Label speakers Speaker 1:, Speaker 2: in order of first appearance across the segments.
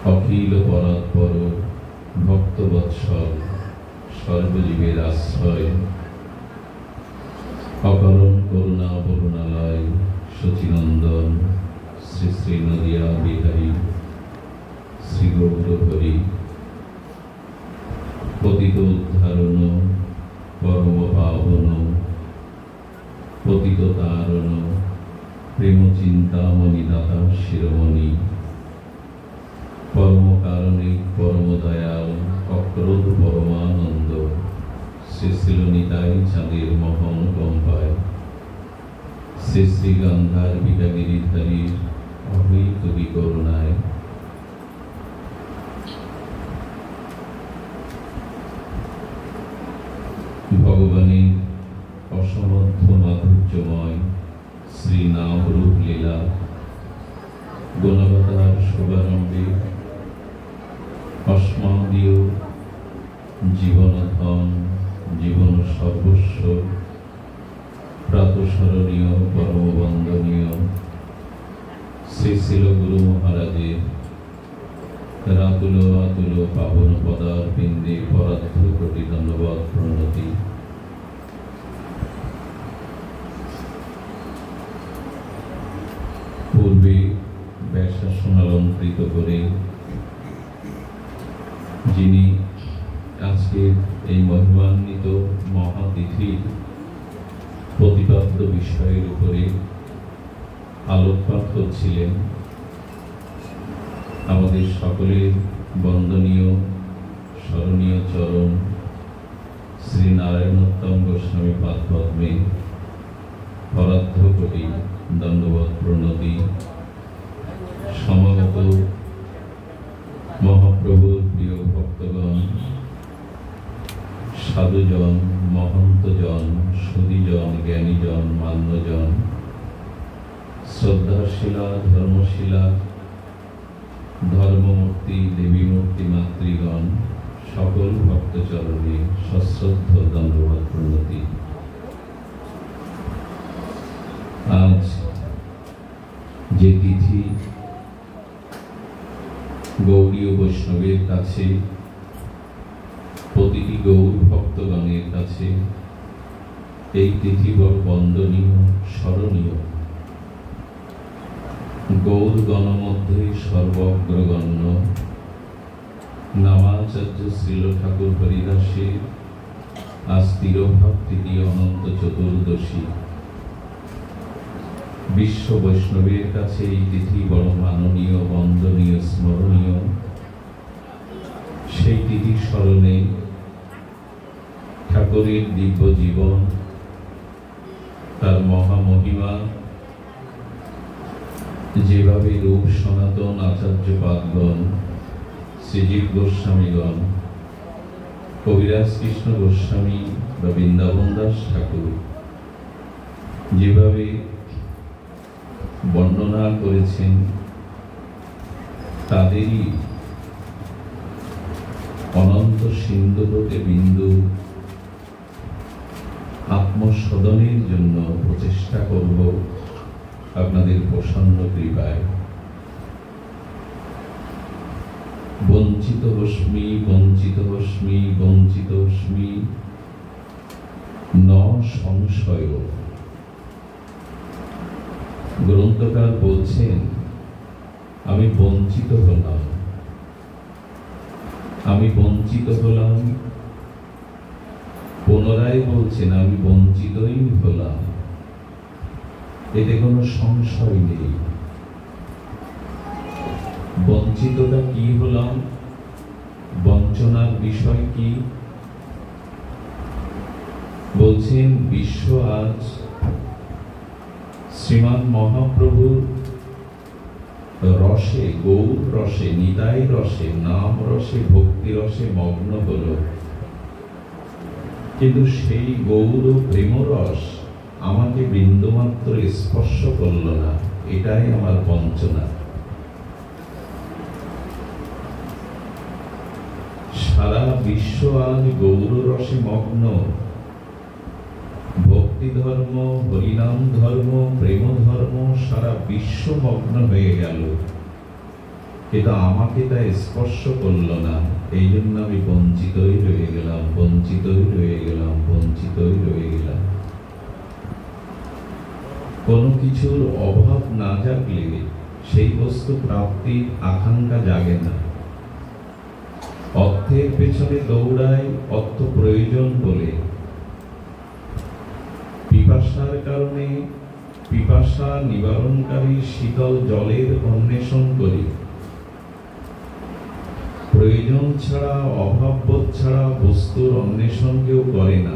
Speaker 1: অখিল পরাৎপর ভক্তবৎসল সর্বজীবের আশ্রয়, অকারণ করুণা বরুণালয় শচীনন্দন শ্রী শ্রী নদিয়া বিহারী শ্রী গৌরহরি, পতিত উদ্ধারণ পরম পাবন পতিত তারণ প্রেম চিন্তামণি দাতা শিরোমণি, পরম কারণে পরম দয়াল অক্রোধ পরমানন্দ শ্রী শ্রীলনিতাই চাঁদের মহন কম্পায়, শ্রী শ্রী গন্ধার বিকাগিরিধারীর অহৈতুকী করুণায়, ভগবানের অসমর্থ মাধুর্যময় শ্রী নাম রূপ লীলা গুণবতার শুভারম্ভে অস্মাদীয় জীবনধন জীবন সর্বস্ব প্রাতঃস্মরণীয় পরম বন্দনীয় শ্রী শিল গুরু মহারাজের রাতুল আতুল পাবন পদার বিন্দে পরার্থ কোটি ধন্যবাদ প্রণতি। পূর্বে ব্যাসাসন অলঙ্কৃত করে যিনি আজকের এই মহিমান্বিত মহাতিথির প্রতিপাদ্য বিষয়ের উপরে আলোকপাত করছিলেন, আমাদের সকলের বন্দনীয় স্মরণীয় চরণ শ্রী নারায়ণোত্তম গোস্বামী পাদপদ্মে পরার্থ কোটি দণ্ডবৎ প্রণতি। সমাগত মহাপ্রভুর প্রিয় ভক্তগণ, সাধুজন, মহন্তজন, সুধীজন, জ্ঞানীজন, মান্যজন, শ্রদ্ধাশীলা, ধর্মশীলা, ধর্মমূর্তি, দেবীমূর্তি মাতৃগণ, সকল ভক্তচরণে সশ্রদ্ধ দণ্ডবৎ প্রণতি। আজ যে তিথি গৌড়ীয় বৈষ্ণবের কাছে, প্রতিটি গৌর ভক্তগণের কাছে এই তিথি বড় বন্দনীয়, স্মরণীয়। গৌরগণ মধ্যে সর্বগ্রগণ্য নামাচার্য শ্রীল ঠাকুর হরিদাসের আজ তিরোভাব তৃতীয় অনন্ত চতুর্দশী। বিশ্ব বৈষ্ণবের কাছে এই তিথি বড় মাননীয়, বন্দনীয়, স্মরণীয়। সেই তিথি স্মরণে ঠাকুরের দিব্য জীবন, তার মহামহিমা, যেভাবে রূপ সনাতন আচার্যপাদগণ, শ্রীজীব গোস্বামীগণ, কবিরাজ কৃষ্ণ গোস্বামী বা বৃন্দাবন দাস ঠাকুর যেভাবে বর্ণনা করেছেন, তাদেরই অনন্ত সিন্ধু হতে বিন্দু আত্মসদনের জন্য প্রচেষ্টা করব আপনাদের প্রসন্ন কৃপায়। বঞ্চিত হস্মি, বঞ্চিত হস্মি, বঞ্চিত হস্মি ন সংশয়। গ্রন্থকার বলছেন, আমি বঞ্চিত হলাম, আমি বঞ্চিত হলাম। পুনরায় বলছেন, আমি বঞ্চিতই হলাম, এতে কোনো সংশয় নেই। বঞ্চিতটা কি হলাম, বঞ্চনার বিষয় কি? বলছেন, বিশ্ব আজ শ্রীমান মহাপ্রভুর রসে, গৌর রসে, নিতাই রসে, নাম রসে, ভক্তি রসে মগ্ন হল, কিন্তু সেই গৌর প্রেমরস আমাকে বিন্দুমাত্র স্পর্শ করল না। এটাই আমার বঞ্চনা। সারা বিশ্ব আজ গৌর রসে মগ্ন, ভক্তি ধর্ম, হরিনাম ধর্ম, প্রেম ধর্ম সারা বিশ্ব মগ্ন হয়ে গেল, কিন্তু আমাকে তা স্পর্শ করল না, এই জন্য আমি বঞ্চিতই রয়ে গেলাম, বঞ্চিতই রয়ে গেলাম, বঞ্চিতই রয়ে গেলাম। কোনো কিছুর অভাব না জাগলে সেই বস্তু প্রাপ্তির আকাঙ্ক্ষা জাগে না। অর্থের পেছনে দৌড়ায় অর্থ প্রয়োজন বলে, পিপাসার কারণে পিপাসা নিবারণকারী শীতল জলের অন্বেষণ করি, প্রয়োজন ছাড়া অভাববোধ ছাড়া বস্তুর অন্বেষণ কেউ করে না।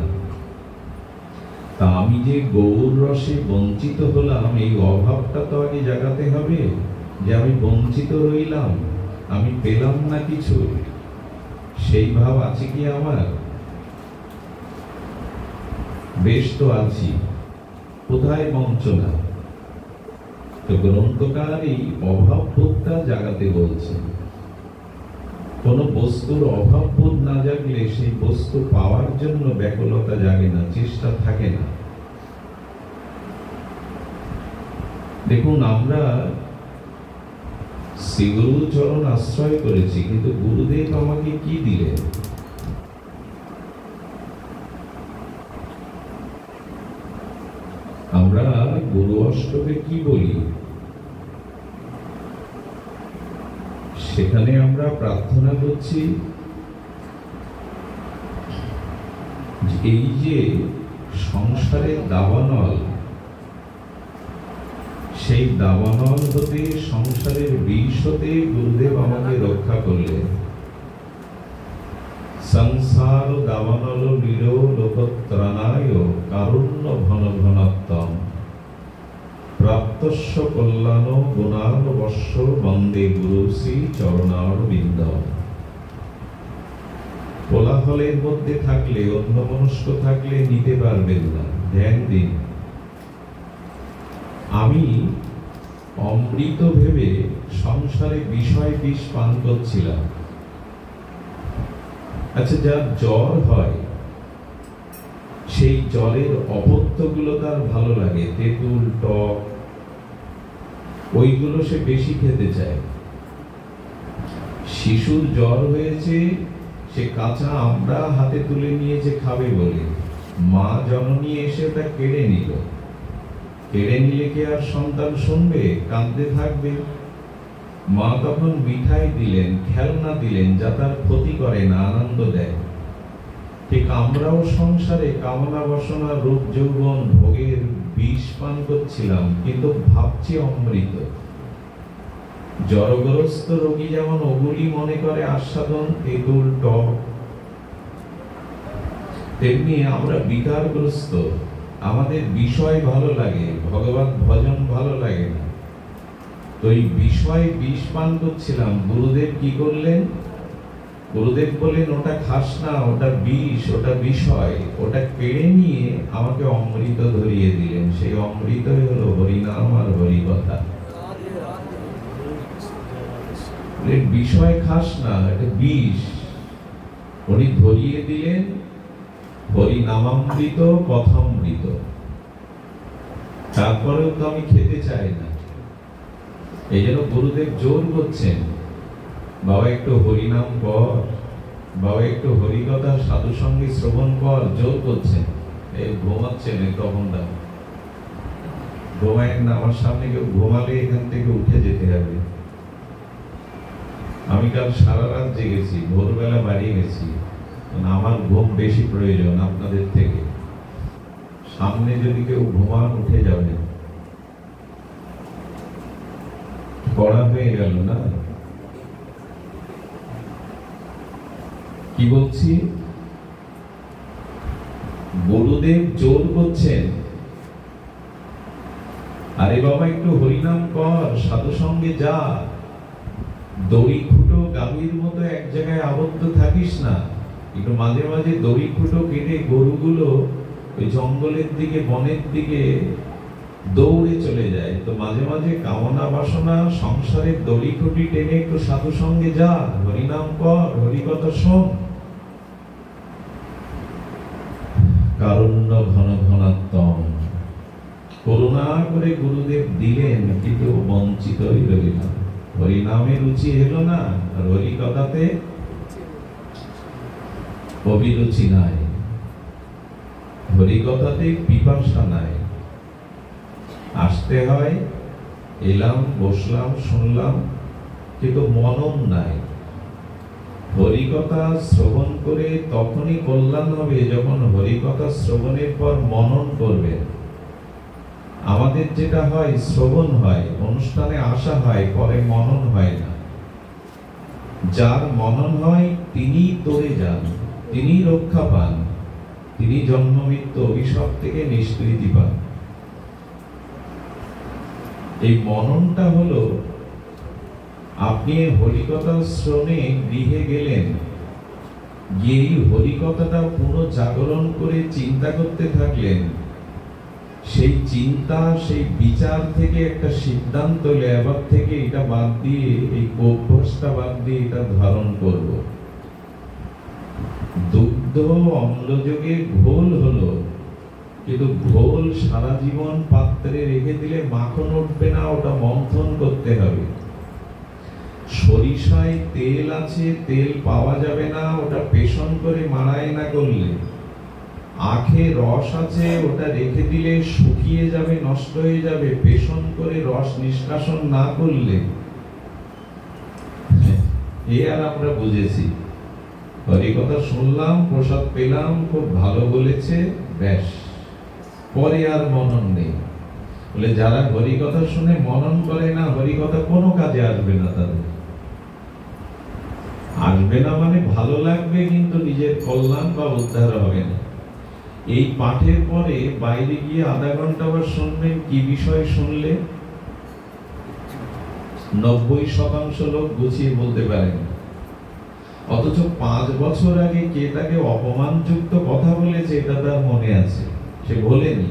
Speaker 1: তা আমি যে গৌর রসে বঞ্চিত হলাম, এই অভাবটা তো আগে জাগাতে হবে যে আমি বঞ্চিত রইলাম, আমি পেলাম না কিছু, সেই ভাব আছে কি আমার? বেশ তো আছি, কোথায় বঞ্চনা? তো গ্রন্থকার এই অভাববোধটা জাগাতে বলছেন। কোন বস্তুর অভাববোধ না জাগলে সেই বস্তু পাওয়ার জন্য ব্যাকুলতা জাগে না, চেষ্টা থাকে না। দেখুন, আমরা শ্রীগুরু চরণ আশ্রয় করেছি, কিন্তু গুরুদেব আমাকে কি দিলেন? আমরা গুরু অষ্টকে কি বলি? সেখানে আমরা প্রার্থনা করছি এই যে সংসারের দাবানল, সেই দাবানল হতে, সংসারের বিষ হতে গুরুদেব আমাকে রক্ষা করলেন। সংসার দাবানল লীলো লোকত্রাণায় কারুণ্য ঘন ঘনত্তম প্রাপ্তস্য কল্যাণ গুণার্ণবস্য বন্দে গুরু শ্রী চরণারবিন্দ। কোলাহলের মধ্যে থাকলে, অন্যমনস্ক থাকলে নিতে পারবেন না। ধ্যান দিন। আমি অমৃত ভেবে সংসারে বিষয় বিষ পান করছিলাম। আচ্ছা, যার জ্বর হয় সেই জ্বরের অপত্যগুলো তার ভালো লাগে, তেঁতুল, টক, ওইগুলো সে বেশি খেতে চায়। শিশুর জ্বর হয়েছে, সে কাঁচা আমড়া হাতে তুলে নিয়েছে খাবে বলে, মা জননী এসে তা কেড়ে নিল। কেড়ে নিলে কি আর সন্তান শুনবে? কাঁদতে থাকবে। মা তখন মিঠাই দিলেন, খেলনা দিলেন, যা তার ক্ষতি করে না, আনন্দ দেয়। ঠিক আমরাও সংসারে কামনা বাসনা রূপ যৌবন ভোগের বিষ পান করছিলাম, কিন্তু ভাবছি অমৃত। জড়গ্রস্ত রোগী যেমন ওগুলি মনে করে আস্বাদন, তেঁতুল, টক, তেমনি আমরা বিকারগ্রস্ত, আমাদের বিষয় ভালো লাগে, ভগবত ভজন ভালো লাগে না। তো এই বিষয় বিষ পান করছিলাম। গুরুদেব কি করলেন? গুরুদেব বলেন, ওটা খাস না, ওটা বিষ, ওটা বিষয়। ওটা কেড়ে নিয়ে আমাকে অমৃত ধরিয়ে দিলেন। সেই অমৃতই হলো হরিনাম আর হরিকথা। বিষয় খাস না, এটা বিষ। উনি ধরিয়ে দিলেন হরিনামামৃত, কথামৃত। তারপরেও তো আমি খেতে চাই না। এই জন্য গুরুদেব জোর করছেন, বাবা একটু হরিনাম কর, বাবা একটু হরিকথা সাধু সঙ্গে শ্রবণ কর, জোর করছেন। এই ঘুমাচ্ছেন, তখন ঘুমায় না। আমার সামনে কেউ ঘুমালে এখান থেকে উঠে যেতে হবে। আমি কাল সারা রাত জেগেছি, ভোরবেলা বাড়ি গেছি। আমার ঘুম বেশি প্রয়োজন আপনাদের থেকে। সামনে যদি কেউ ঘুমান, উঠে যাবে। পড়া হয়ে গেল না? কি বলছি? গুরুদেব জোর করছেন, আরে বাবা একটু হরিনাম কর, সাধু সঙ্গে যা। দড়ি খুঁটো গাভীর মতো এক জায়গায় আবদ্ধ থাকিস না। একটু মাঝে মাঝে দড়ি খুঁটো কেটে গরুগুলো ওই জঙ্গলের দিকে, বনের দিকে দৌড়ে চলে যায়। তো মাঝে মাঝে কামনা বাসনা সংসারের দড়ি খুঁটি টেনে একটু সাধু সঙ্গে যা, হরিনাম কর, হরিকথা শোন। কারুণ্য ঘন ঘনাত্তম। করুণা করে গুরুদেব দিলেন, কিন্তু বঞ্চিতই রইলাম। হরি নামে রুচি হলো না, আর হরি কথাতে অভিরুচি নাই, হরি কথাতে পিপাসা নাই। আসতে হয়, এলাম, বসলাম, শুনলাম, কিন্তু মনন নাই। হরিকথা শ্রবণ করে তখনই কল্যাণ হবে যখন হরিকথা শ্রবণের পর মনন করবে। আমাদের যেটা হয়, শ্রবণ হয়, অনুষ্ঠানে আসা হয়, পরে মনন হয় না। যার মনন হয় তিনি তরে যান, তিনি রক্ষা পান, তিনি জন্ম মৃত্যু অভিশাপ থেকে নিষ্কৃতি পান। এই মননটা হলো, আপনি হরিকথা শ্রবণে গৃহে গেলেন, গিয়ে হরিকথাটা পুনঃজাগরণ করে চিন্তা করতে থাকলেন। সেই চিন্তা, সেই বিচার থেকে একটা সিদ্ধান্ত হলো, এবার থেকে এটা বাদ দিয়ে, এই অভ্যাসটা বাদ দিয়ে এটা ধারণ করব। দুগ্ধ অম্লযোগে ঘোল হলো, কিন্তু ঘোল সারা জীবন পাত্রে রেখে দিলে মাখন উঠবে না, ওটা মন্থন করতে হবে। সরিষায় তেল আছে, তেল পাওয়া যাবে না, ওটা পেষণ করে মাড়াই না করলে। আখে রস আছে, ওটা রেখে দিলে শুকিয়ে যাবে, নষ্ট হয়ে যাবে, পেষণ করে রস নিষ্কাশন না করলে। এ আর আমরা বুঝেছি, হরিকথা শুনলাম, প্রসাদ পেলাম, খুব ভালো বলেছে, ব্যাস, পরে আর মনন নেই। বলে যারা হরিকথা শুনে মনন করে না, হরিকথা কোনো কাজে আসবে না, তাদের আসবে না মানে ভালো লাগবে, কিন্তু নিজের কল্যাণ বা উদ্ধার হবে না। এই পাঠের পরে বাইরে গিয়ে আধা ঘন্টা আবার শুনবেন, কি বিষয় শুনলে 90% লোক গুছিয়ে বলতে পারেন। অথচ 5 বছর আগে কে তাকে অপমানযুক্ত কথা বলেছে এটা তার মনে আছে, সে বলেনি।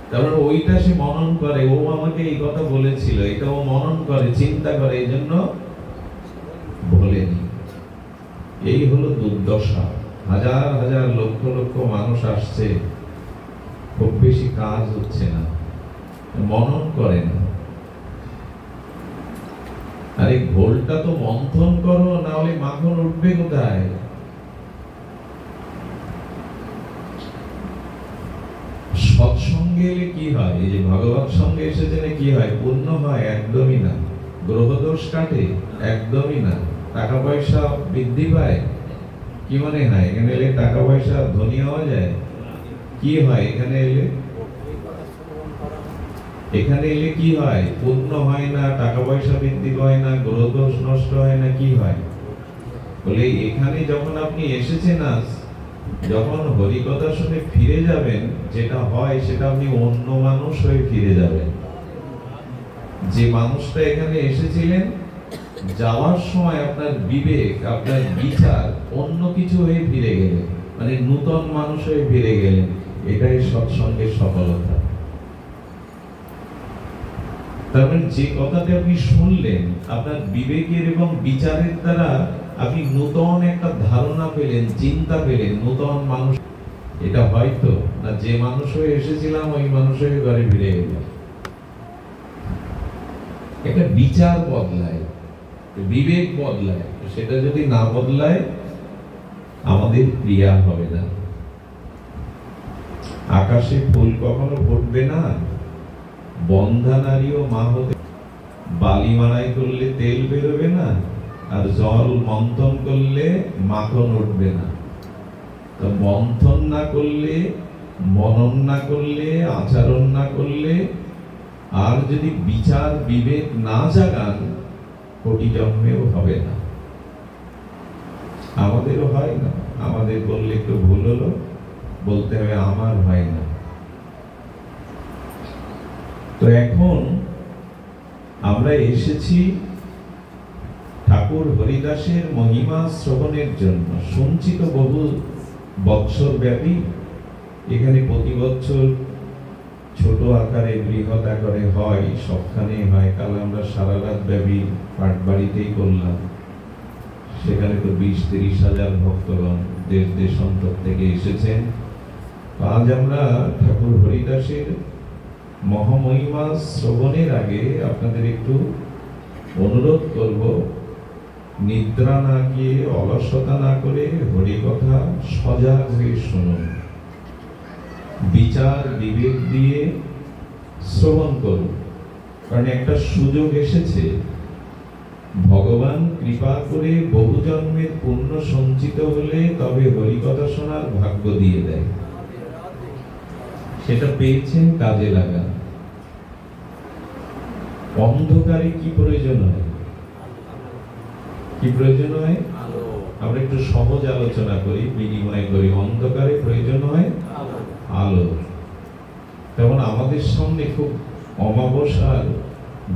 Speaker 1: তারপর ওইটা সে মনন করে, ও আমাকে এই কথা বলেছিল, এটা ও মনন করে, চিন্তা করে, এই জন্য বলেনি। এই হলো দুর্দশা। হাজার হাজার লক্ষ লক্ষ মানুষ আসছে, খুব বেশি কাজ হচ্ছে না, মনন করে না। আরে ঘোলটা তো মন্থন করো, না হলে মাখন উঠবে কোথায়? সৎসঙ্গে এলে কি হয়? এই যে ভগবত সঙ্গে এসেছেন, কি হয়? পূর্ণ হয়? একদমই না। গ্রহদোষ কাটে? একদমই না। টাকা পয়সা বৃদ্ধি পায়? কি মনে হয় এখানে এলে টাকা পয়সা ধনী হওয়া যায়? কি হয় এখানে এলে? এখানে এলে কি হয়? পূর্ণ হয় না, টাকা পয়সা বৃদ্ধি হয় না, গ্রহদোষ নষ্ট হয় না, কি হয়? বলে এখানে যখন আপনি এসেছেন, আজ যখন হরিকথা শুনে ফিরে যাবেন, যেটা হয় সেটা আপনি অন্য মানুষ হয়ে ফিরে যাবেন। যে মানুষটা এখানে এসেছিলেন, যাওয়ার সময় আপনার বিবেক, আপনার বিচার অন্য কিছু হয়ে ফিরে গেলেন, মানে নূতন মানুষ হয়ে ফিরে গেলেন। এটাই সৎসঙ্গের সফলতা। তার মানে যে কথাটা আপনি শুনলেন, আপনার বিবেকের এবং বিচারের দ্বারা আপনি নূতন একটা ধারণা পেলেন, চিন্তা পেলেন, নূতন মানুষ। এটা হয়তো না যে মানুষ হয়ে এসেছিলাম ওই মানুষ হয়ে ঘরে ফিরে গেলাম। একটা বিচার বদলায়, বিবেক বদলায়, সেটা যদি না বদলায় আমাদের ক্রিয়া হবে না। আকাশে ফুল কখনো ফুটবে না, বন্ধা নারীও মা হতে, বালি মাড়াই করলে তেল বেরোবে না, আর জল মন্থন করলে মাখন উঠবে না। তো মন্থন না করলে, মনন না করলে, আচরণ না করলে, আর যদি বিচার বিবেক না জাগান, কোটি জন্মেও হবে না। আমাদেরও হয় না। আমাদের বললে একটু ভুল হলো, বলতে হবে আমার হয় না। তো এখন আমরা এসেছি ঠাকুর হরিদাসের মহিমা শ্রবণের জন্য। শুনছি তো বহু বৎসর ব্যাপী, এখানে প্রতি বছর ছোট আকারে বৃহৎ আকারে হয়, সবখানে হয়। কাল আমরা সারা রাত ব্যাপী পাঠ বাড়িতেই করলাম, সেখানে তো 20-30 হাজার ভক্তগণ দেশ দেশান্তর থেকে এসেছেন। আজ আমরা ঠাকুর হরিদাসের মহামহিমা শ্রবণের আগে আপনাদের একটু অনুরোধ করব, নিদ্রা না গিয়ে অলসতা না করে হরিকথা সজাগ হয়ে শুনুন, বিচার বিবেক দিয়ে শ্রবণ করুন। কারণ একটা সুযোগ এসেছে, ভগবান কৃপা করে বহু জন্মের পুণ্য সঞ্চিত হলে তবে হরিকথা শোনার ভাগ্য দিয়ে দেয়। সেটা পেয়েছেন, কাজে লাগান। অন্ধকারে কি প্রয়োজন হয়? কি প্রয়োজন হয়? আমরা একটু সহজ আলোচনা করি, বিনিময় করি। অন্ধকারে প্রয়োজন হয় আলো। তেমন আমাদের সামনে খুব অমাবস্যার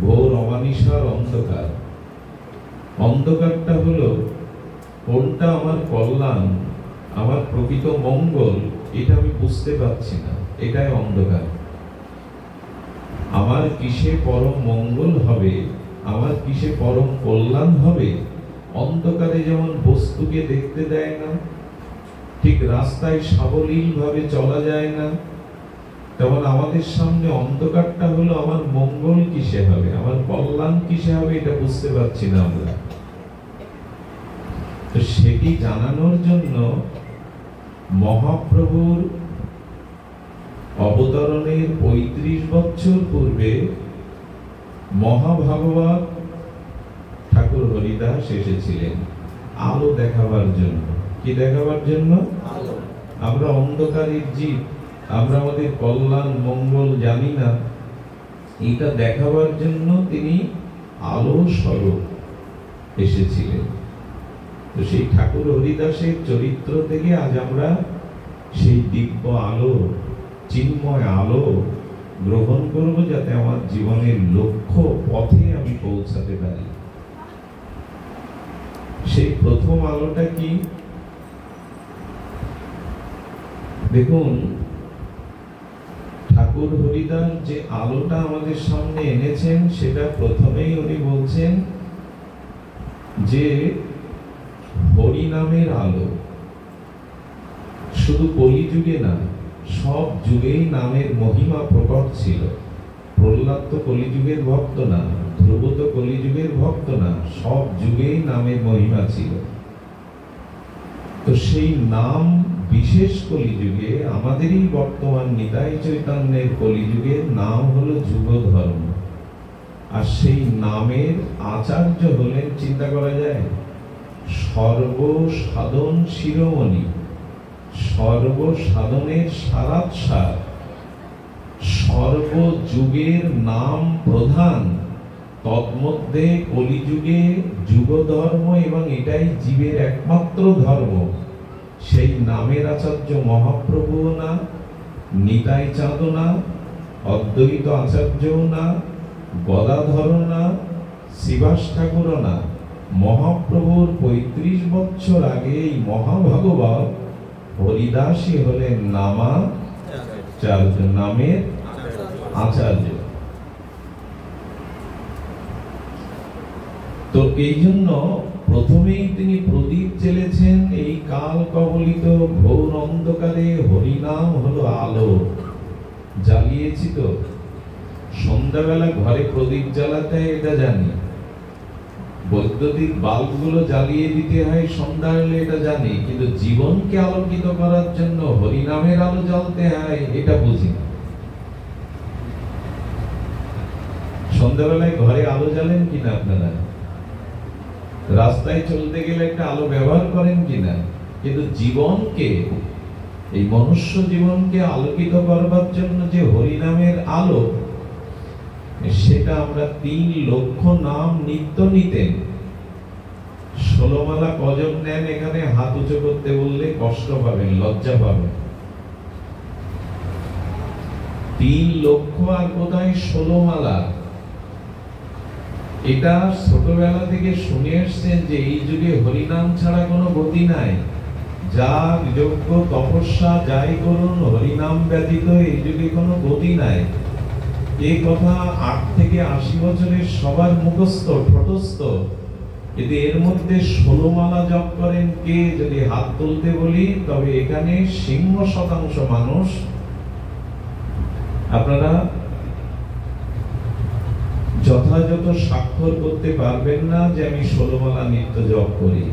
Speaker 1: ঘোর অমানিসার অন্ধকার। অন্ধকারটা হলো কোনটা আমার কল্যাণ, আমার প্রকৃত মঙ্গল, এটা আমি বুঝতে পারছি না, এটাই অন্ধকার। আমার কিসে পরম মঙ্গল হবে, আমার কিসে পরম কল্যাণ হবে, অন্ধকারে যেমন বস্তুকে দেখতে দেয় না, ঠিক রাস্তায় সাবলীল ভাবে চলা যায় না, তেমন আমাদের সামনে অন্ধকারটা হলো আমার মঙ্গল কিসে হবে, আমার কল্যাণ কিসে হবে, এটা বুঝতে পারছি না আমরা। তো সেটি জানানোর জন্য মহাপ্রভুর অবতরণের ৩৫ বছর পূর্বে মহাভাগবত ঠাকুর হরিদাস এসেছিলেন আলো দেখাবার জন্য। কি দেখাবার জন্য? আমরা অন্ধকারের জীব, আমরা আমাদের কল্যাণ মঙ্গল জানি না, এটা দেখাবার জন্য তিনি আলো স্বরূপ এসেছিলেন। তো সেই ঠাকুর হরিদাসের চরিত্র থেকে আজ আমরা সেই দিব্য আলো, চিন্ময় আলো গ্রহণ করব, যাতে আমার জীবনের লক্ষ্য পথে আমি পৌঁছাতে পারি। সেই প্রথম আলোটা কি? দেখুন, ঠাকুর হরিদাস যে আলোটা আমাদের সামনে এনেছেন, সেটা প্রথমেই উনি বলছেন যে হরি নামের আলো। শুধু কলিযুগে না, সব যুগেই নামের মহিমা প্রকট ছিল। প্রহ্লাদ তো কলিযুগের ভক্ত না, ধ্রুব তো কলিযুগের ভক্ত না, সব যুগেই নামের মহিমা ছিল। তো সেই নাম বিশেষ কলিযুগে, আমাদেরই বর্তমান নিতাই চৈতন্যের কলিযুগের নাম হলো যুগ ধর্ম। আর সেই নামের আচার্য হলেন, চিন্তা করা যায়, সর্বসাধন শিরোমণি, সর্বসাধনের সারাৎসার, সর্বযুগের নাম প্রধান, তন্মধ্যে কলিযুগে যুগ ধর্ম, এবং এটাই জীবের একমাত্র ধর্ম। সেই নামের আচার্য মহাপ্রভুও না, নিতাই চাঁদও না, অদ্বৈত আচার্যও না, গদাধর না, শ্রীবাস ঠাকুরও না। মহাপ্রভুর ৩৫ বছর আগে এই মহাভাগবত হরিদাসই হলেন নামাচার্য, নামের আচার্য। তো এই জন্য প্রথমেই তিনি প্রদীপ জ্বেলেছেন। এই কাল কবলিত ঘোর অন্ধকারে হরিনাম হলো আলো। জ্বালিয়েছি তো, সন্ধ্যাবেলা ঘরে প্রদীপ জ্বালাতে, এটা জানি। বৈদ্যুতিক বাল্বগুলো জ্বালিয়ে দিতে হয় সন্ধ্যা হলে, এটা জানি। কিন্তু জীবনকে আলোকিত করার জন্য হরিনামের আলো জ্বলতে হয়, এটা বুঝি। সন্ধ্যাবেলায় ঘরে আলো জ্বালেন কিনা আপনারা? রাস্তায় চলতে গেলে একটা আলো ব্যবহার করেন কিনা? কিন্তু জীবনকে, এই মনুষ্য জীবনকে আলোকিত করবার জন্য যে হরিনামের আলো, সেটা আমরা ৩ লক্ষ নাম নিত্য নিতেন। ১৬ মালা কজন নেন? এখানে হাত উঁচু করতে বললে কষ্ট পাবেন, লজ্জা পাবেন। ৩ লক্ষ আর কোথায় ১৬ মালা। এটা ছোটবেলা থেকে শুনে এসছেন যে এই যুগে হরিনাম ছাড়া কোনো গতি নাই। যা যজ্ঞ তপস্যা যাই করুন, হরিনাম ব্যতীত এই যুগে কোনো গতি নাই। এই কথা ৮ থেকে ৮০ বছরের সবার মুখস্থ, ঠোঁটস্থ। কিন্তু এর মধ্যে ১৬ মালা জপ করেন কে? যদি হাত তুলতে বলি, তবে এখানে ৫০% মানুষ। আপনারা যথাযথ স্বাক্ষর করতে পারবেন না যে আমি 16 মালা নিত্য জপ করি।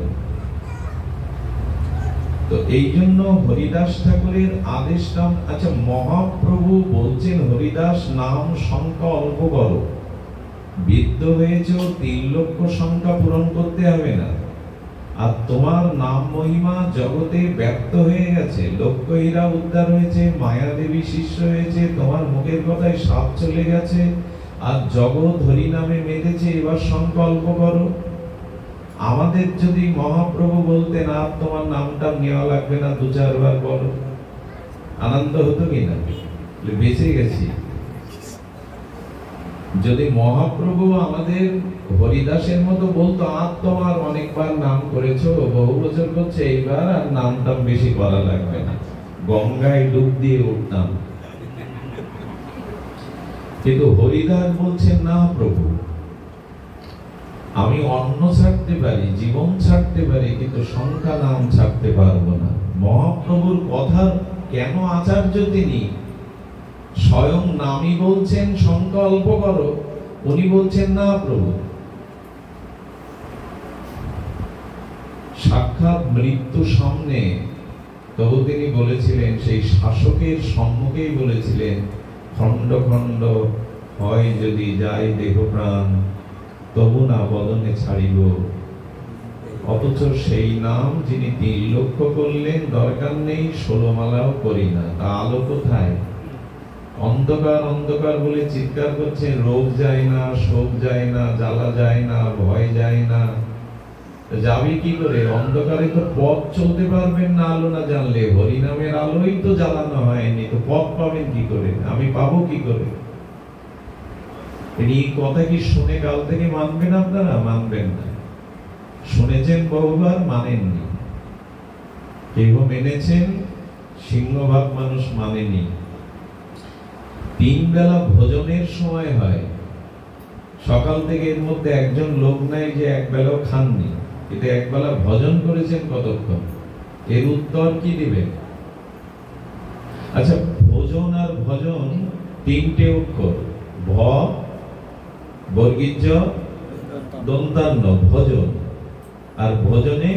Speaker 1: তো এই জন্য হরিদাস ঠাকুরের আদেশ নাম, আচ্ছা মহাপ্রভু বলছেন হরিদাস নাম সংখ্যা অল্প করো, বৃদ্ধ হয়েছে 3 লক্ষ সংখ্যা পূরণ করতে হবে না, আর তোমার নাম মহিমা জগতে ব্যক্ত হয়ে গেছে, লক্ষ্যহীরা উদ্ধার হয়েছে, মায়া দেবী শিষ্য হয়েছে, তোমার মুখের কথায় সাপ চলে গেছে, আর জগৎ হরি নামে মেতেছে, এবার সংখ্যা অল্প করো। আমাদের যদি মহাপ্রভু বলতেন আর তোমার নামটা নেওয়া লাগবে না, 2-4 বার বলো, আনন্দ হতো কিনা? বেঁচে গেছি। যদি মহাপ্রভু আমাদের হরিদাসের মতো বলতো আর তোমার অনেকবার নাম করেছো, বহু বছর করছে, এইবার আর নামটা বেশি করা লাগবে না, গঙ্গায় ডুব দিয়ে উঠতাম। কিন্তু হরিদাস বলছেন না প্রভু, আমি অন্ন ছাড়তে পারি, জীবন ছাড়তে পারি, কিন্তু সংখ্যা নাম ছাড়তে পারবো না। মহাপ্রভুর কথার কেন আচার্য তিনি? স্বয়ং নামই বলছেন সংখ্যা অল্প করো, উনি বলছেন না প্রভু। সাক্ষাৎ মৃত্যু সামনে, তবু তিনি বলেছিলেন, সেই শাসকের সম্মুখেই বলেছিলেন, খণ্ড খণ্ড হয় যদি যায় দেহ প্রাণ, তবু না বদনে ছাড়িব। অথচ সেই নাম যিনি 3 লক্ষ করলেন, দরকার নেই 16 মালাও করি না, তা আলো কোথায়? অন্ধকার অন্ধকার বলে চিৎকার করছে, রোগ যায় না, শোক যায় না, জ্বালা যায় না, ভয় যায় না, যাবে কি করে? অন্ধকারে তো পথ চলতে পারবেন না আলো না জানলে। হরি নামের আলোই তো জ্বালানো হয়নি, তো পথ পাবেন কি করে? আমি পাবো কি করে? এই কথা কি শুনে কাল থেকে মানবেন আপনারা? মানবেন না। শুনেছেন বহুবার, মানেননি। কেউ মেনেছেন, সিংহভাগ মানুষ মানেনি। 3 বেলা ভোজনের সময় হয়, সকাল থেকে এর মধ্যে একজন লোক নাই যে 1 বেলাও খাননি, কিন্তু 1 বেলা ভোজন করেছেন কতক্ষণ? এর উত্তর কি দিবেন? আচ্ছা, ভোজন আর ভজন 3টে অক্ষর, ভ বর্গীজ দন্তান্ন, ভোজন। আর ভোজনে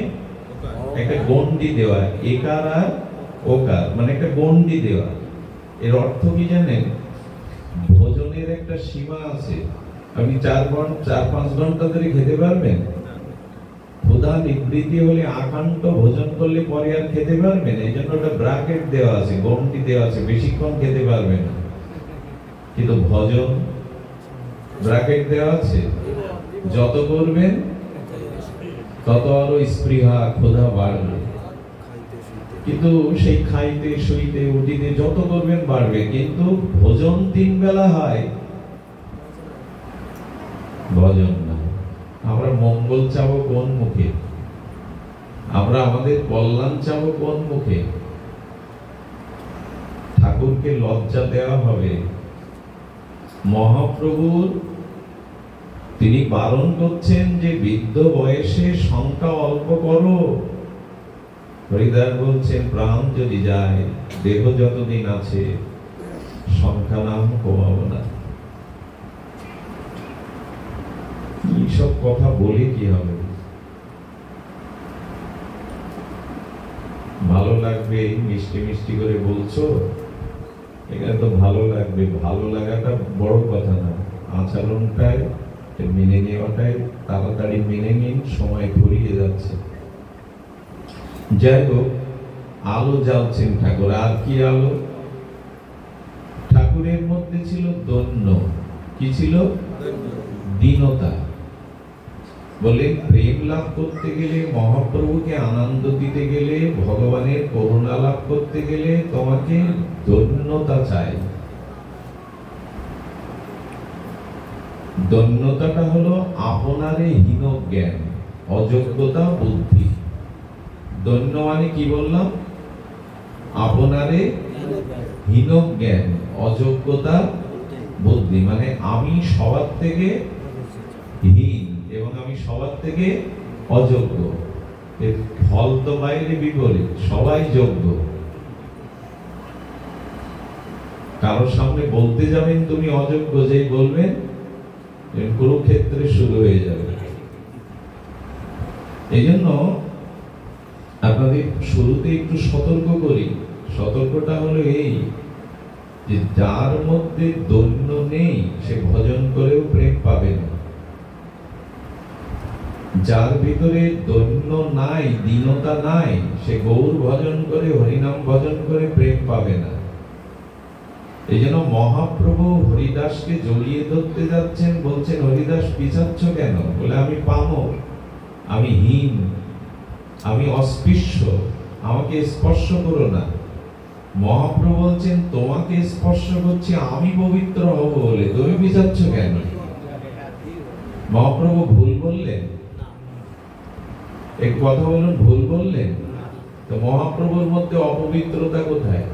Speaker 1: একটা গন্ডি দেওয়া, একার আর ওকার, মানে একটা গন্ডি দেওয়া। এর অর্থ কি জানেন? ভোজনের একটা সীমা আছে। আপনি 4-5 ঘন্টা ধরে খেতে পারবেন? ক্ষুধা নিবৃত্তি হলে আকান্ত ভোজন করলে পরে আর খেতে পারবেন? এই জন্য একটা ব্র্যাকেট দেওয়া আছে, গন্ডি দেওয়া আছে, বেশিক্ষণ খেতে পারবেন না। কিন্তু ভোজন ব্র্যাকেট দেওয়া আছে, যত করবেন তত আরো স্পৃহা ক্ষুধা বাড়বে। কিন্তু সেই খাইতে শুইতে উঠিতে যত করবেন বাড়বে, কিন্তু ভোজন 3 বেলা হয়, ভোজন না। আমরা মঙ্গল চাবো কোন মুখে? আমরা আমাদের কল্যাণ চাবো কোন মুখে? ঠাকুরকে লজ্জা দেওয়া হবে। মহাপ্রভুর তিনি বারণ করছেন যে বৃদ্ধ বয়সে সংখ্যা অল্প করো। হরিদাস বলছেন, প্রাণ যদি যায়, দেহ যতদিন আছে, সংখ্যা নাম কমাবো না। এইসব কথা বলে কি হবে? ভালো লাগবে মিষ্টি মিষ্টি করে বলছো, এখানে তো ভালো লাগবে। ভালো লাগাটা বড় কথা না, আচরণটাই মেনে নেওয়াটাই। তাড়াতাড়ি মেনে নিন, সময় ঘুরিয়ে যাচ্ছে। যাই হোক, আলো জ্বালছেন ঠাকুর। আর কি আলো? ঠাকুরের মধ্যে ছিল দৈন্য। কি ছিল? দীনতা। বলে প্রেম লাভ করতে গেলে, মহাপ্রভুকে আনন্দ দিতে গেলে, ভগবানের করুণা লাভ করতে গেলে তোমাকে দৈন্যতা চাই। দৈন্যতাটা হলো আপনারে হীন জ্ঞান, অযোগ্যতা বুদ্ধি। দৈন্য মানে কি বললাম? আপনারে হীন জ্ঞান, অযোগ্যতা বুদ্ধি। মানে আমি সবার থেকে হীন এবং আমি সবার থেকে অযোগ্য। এর ফল তো বাইরে বিপরীত, সবাই যোগ্য। কারোর সামনে বলতে যাবেন তুমি অযোগ্য, যেই বলবেন কুরুক্ষেত্রে শুরু হয়ে যাবে। এই জন্য আপনাদের শুরুতে একটু সতর্ক করি। সতর্কটা হলো এই যে যার মধ্যে দৈন্য নেই সে ভজন করেও প্রেম পাবে না। যার ভিতরে দৈন্য নাই, দীনতা নাই, সে গৌর ভজন করে, হরিনাম ভজন করে প্রেম পাবে না। এই জন্য মহাপ্রভু হরিদাসকে জড়িয়ে ধরতে যাচ্ছেন, বলছেন হরিদাস পিছাচ্ছ কেন? বলে আমি পামর, আমি হীন, আমি অস্পৃশ্য, আমাকে স্পর্শ করো না। মহাপ্রভু বলছেন তোমাকে স্পর্শ করছি আমি পবিত্র হব বলে, তুমি পিছাচ্ছ কেন? মহাপ্রভু ভুল বললেন? এক কথা বলুন, ভুল বললেন? তো মহাপ্রভুর মধ্যে অপবিত্রতা কোথায়?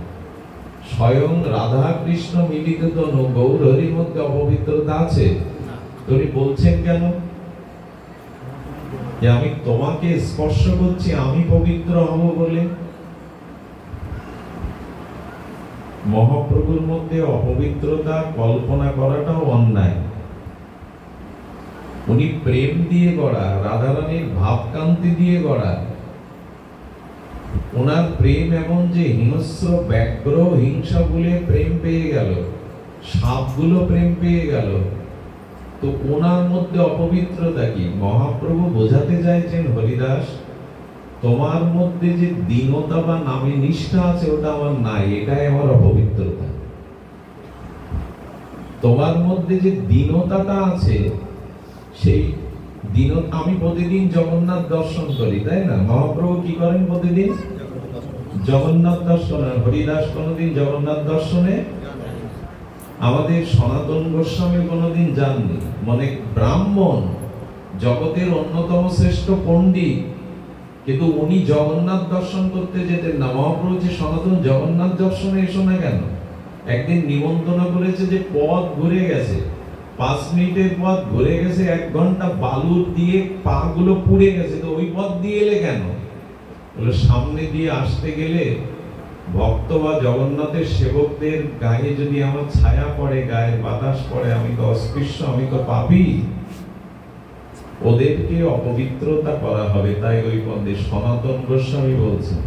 Speaker 1: স্বয়ং রাধা কৃষ্ণ মিলিত তনু গৌর হরির মধ্যে অপবিত্রতা আছে? তিনি বলছেন কেন যে আমি তোমাকে স্পর্শ করছি আমি পবিত্র হব বলে? মহাপ্রভুর মধ্যে অপবিত্রতা কল্পনা করাটাও অন্যায়। উনি প্রেম দিয়ে গড়া, রাধারানীর ভাবকান্তি দিয়ে গড়া। ওনার প্রেম এমন যে হিংস্র ব্যাঘ্র হিংসা বলে প্রেম পেয়ে গেল, সাপগুলো প্রেম পেয়ে গেল। তো ওনার মধ্যে অপবিত্রতা কি? মহাপ্রভু বোঝাতে চাইছেন হরিদাস তোমার মধ্যে যে দীনতা বা নামে নিষ্ঠা আছে ওটা আমার নাই, এটাই আমার অপবিত্রতা। তোমার মধ্যে যে দীনতাটা আছে সেই দীনতা, আমি প্রতিদিন জগন্নাথ দর্শন করি, তাই না? মহাপ্রভু কি করেন প্রতিদিন? জগন্নাথ দর্শনে। হরিদাস কোনদিন জগন্নাথ দর্শনে? আমাদের সনাতন গোস্বামী কোনদিন যাননি। মানে ব্রাহ্মণ, জগতের অন্যতম শ্রেষ্ঠ পণ্ডিত, কিন্তু উনি জগন্নাথ দর্শন করতে যেতেন না। মহাপ্রভু যে সনাতন জগন্নাথ দর্শনে এসো না কেন? একদিন নিমন্ত্রণ করেছে যে পথ ঘুরে গেছে, 5 মিনিটের পথ ঘুরে গেছে, 1 ঘন্টা বালুর দিয়ে পা গুলো পুড়ে গেছে, তো ওই পথ দিয়ে এলে কেন? বলে সামনে দিয়ে আসতে গেলে ভক্ত বা জগন্নাথের সেবকদের গায়ে যদি আমার ছায়া পড়ে, গায়ের বাতাস পড়ে, আমি তো অস্পৃশ্য, আমি তো পাপী, ওদেরকে অপবিত্রতা করা হবে, তাই ওই পথে। সনাতন গোস্বামী বলছেন।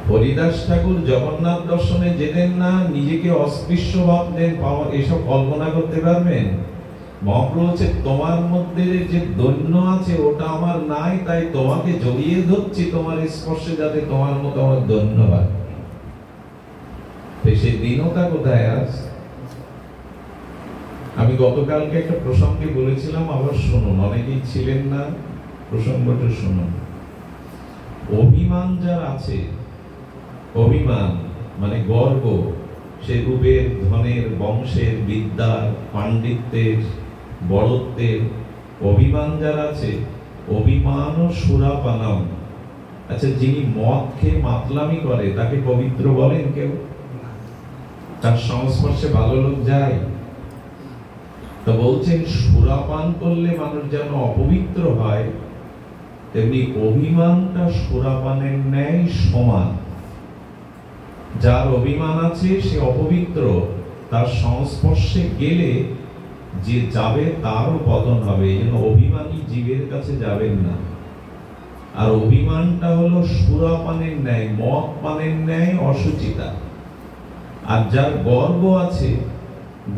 Speaker 1: হরিদাস ঠাকুর জগন্নাথ দর্শনে যেতেন না, নিজেকে অস্পৃশ্য ভাবতেন, এসব কল্পনা করতে পারবেন? মহাপ্রভু বলছে তোমার মধ্যে যে দৈন্য আছে ওটা আমার নাই, তাই তোমাকে জড়িয়ে ধরছি তোমার স্পর্শে, যাতে তোমার মতো আমার দৈন্য হয়। সেই দীনতা কোথায় আছে? আমি গতকালকে একটা প্রসঙ্গে বলেছিলাম, আবার শুনুন, অনেকেই ছিলেন না, প্রসঙ্গটা শুনুন। অভিমান যার আছে, অভিমান মানে গর্ব, সে রূপের, ধনের, বংশের, বিদ্যার, পাণ্ডিত্যের, বড়ত্বের অভিমান যার আছে, অভিমান ও সুরাপানম। আচ্ছা, যিনি মদ খেয়ে মাতলামি করে তাকে পবিত্র বলেন কেউ? তার সংস্পর্শে ভালো লোক যায়? তো বলছেন সুরাপান করলে মানুষ যেন অপবিত্র হয়, তেমনি অভিমানটা সুরাপানের ন্যায় সমান। যার অভিমান আছে সে অপবিত্র, তার সংস্পর্শে গেলে যে যাবে তারও পতন হবে। এই জন্য অভিমানী জীবের কাছে যাবেন না। আর অভিমানটা হলো সুরাপানের ন্যায়, মদ পানের ন্যায় অসুচিতা। আর যার গর্ব আছে,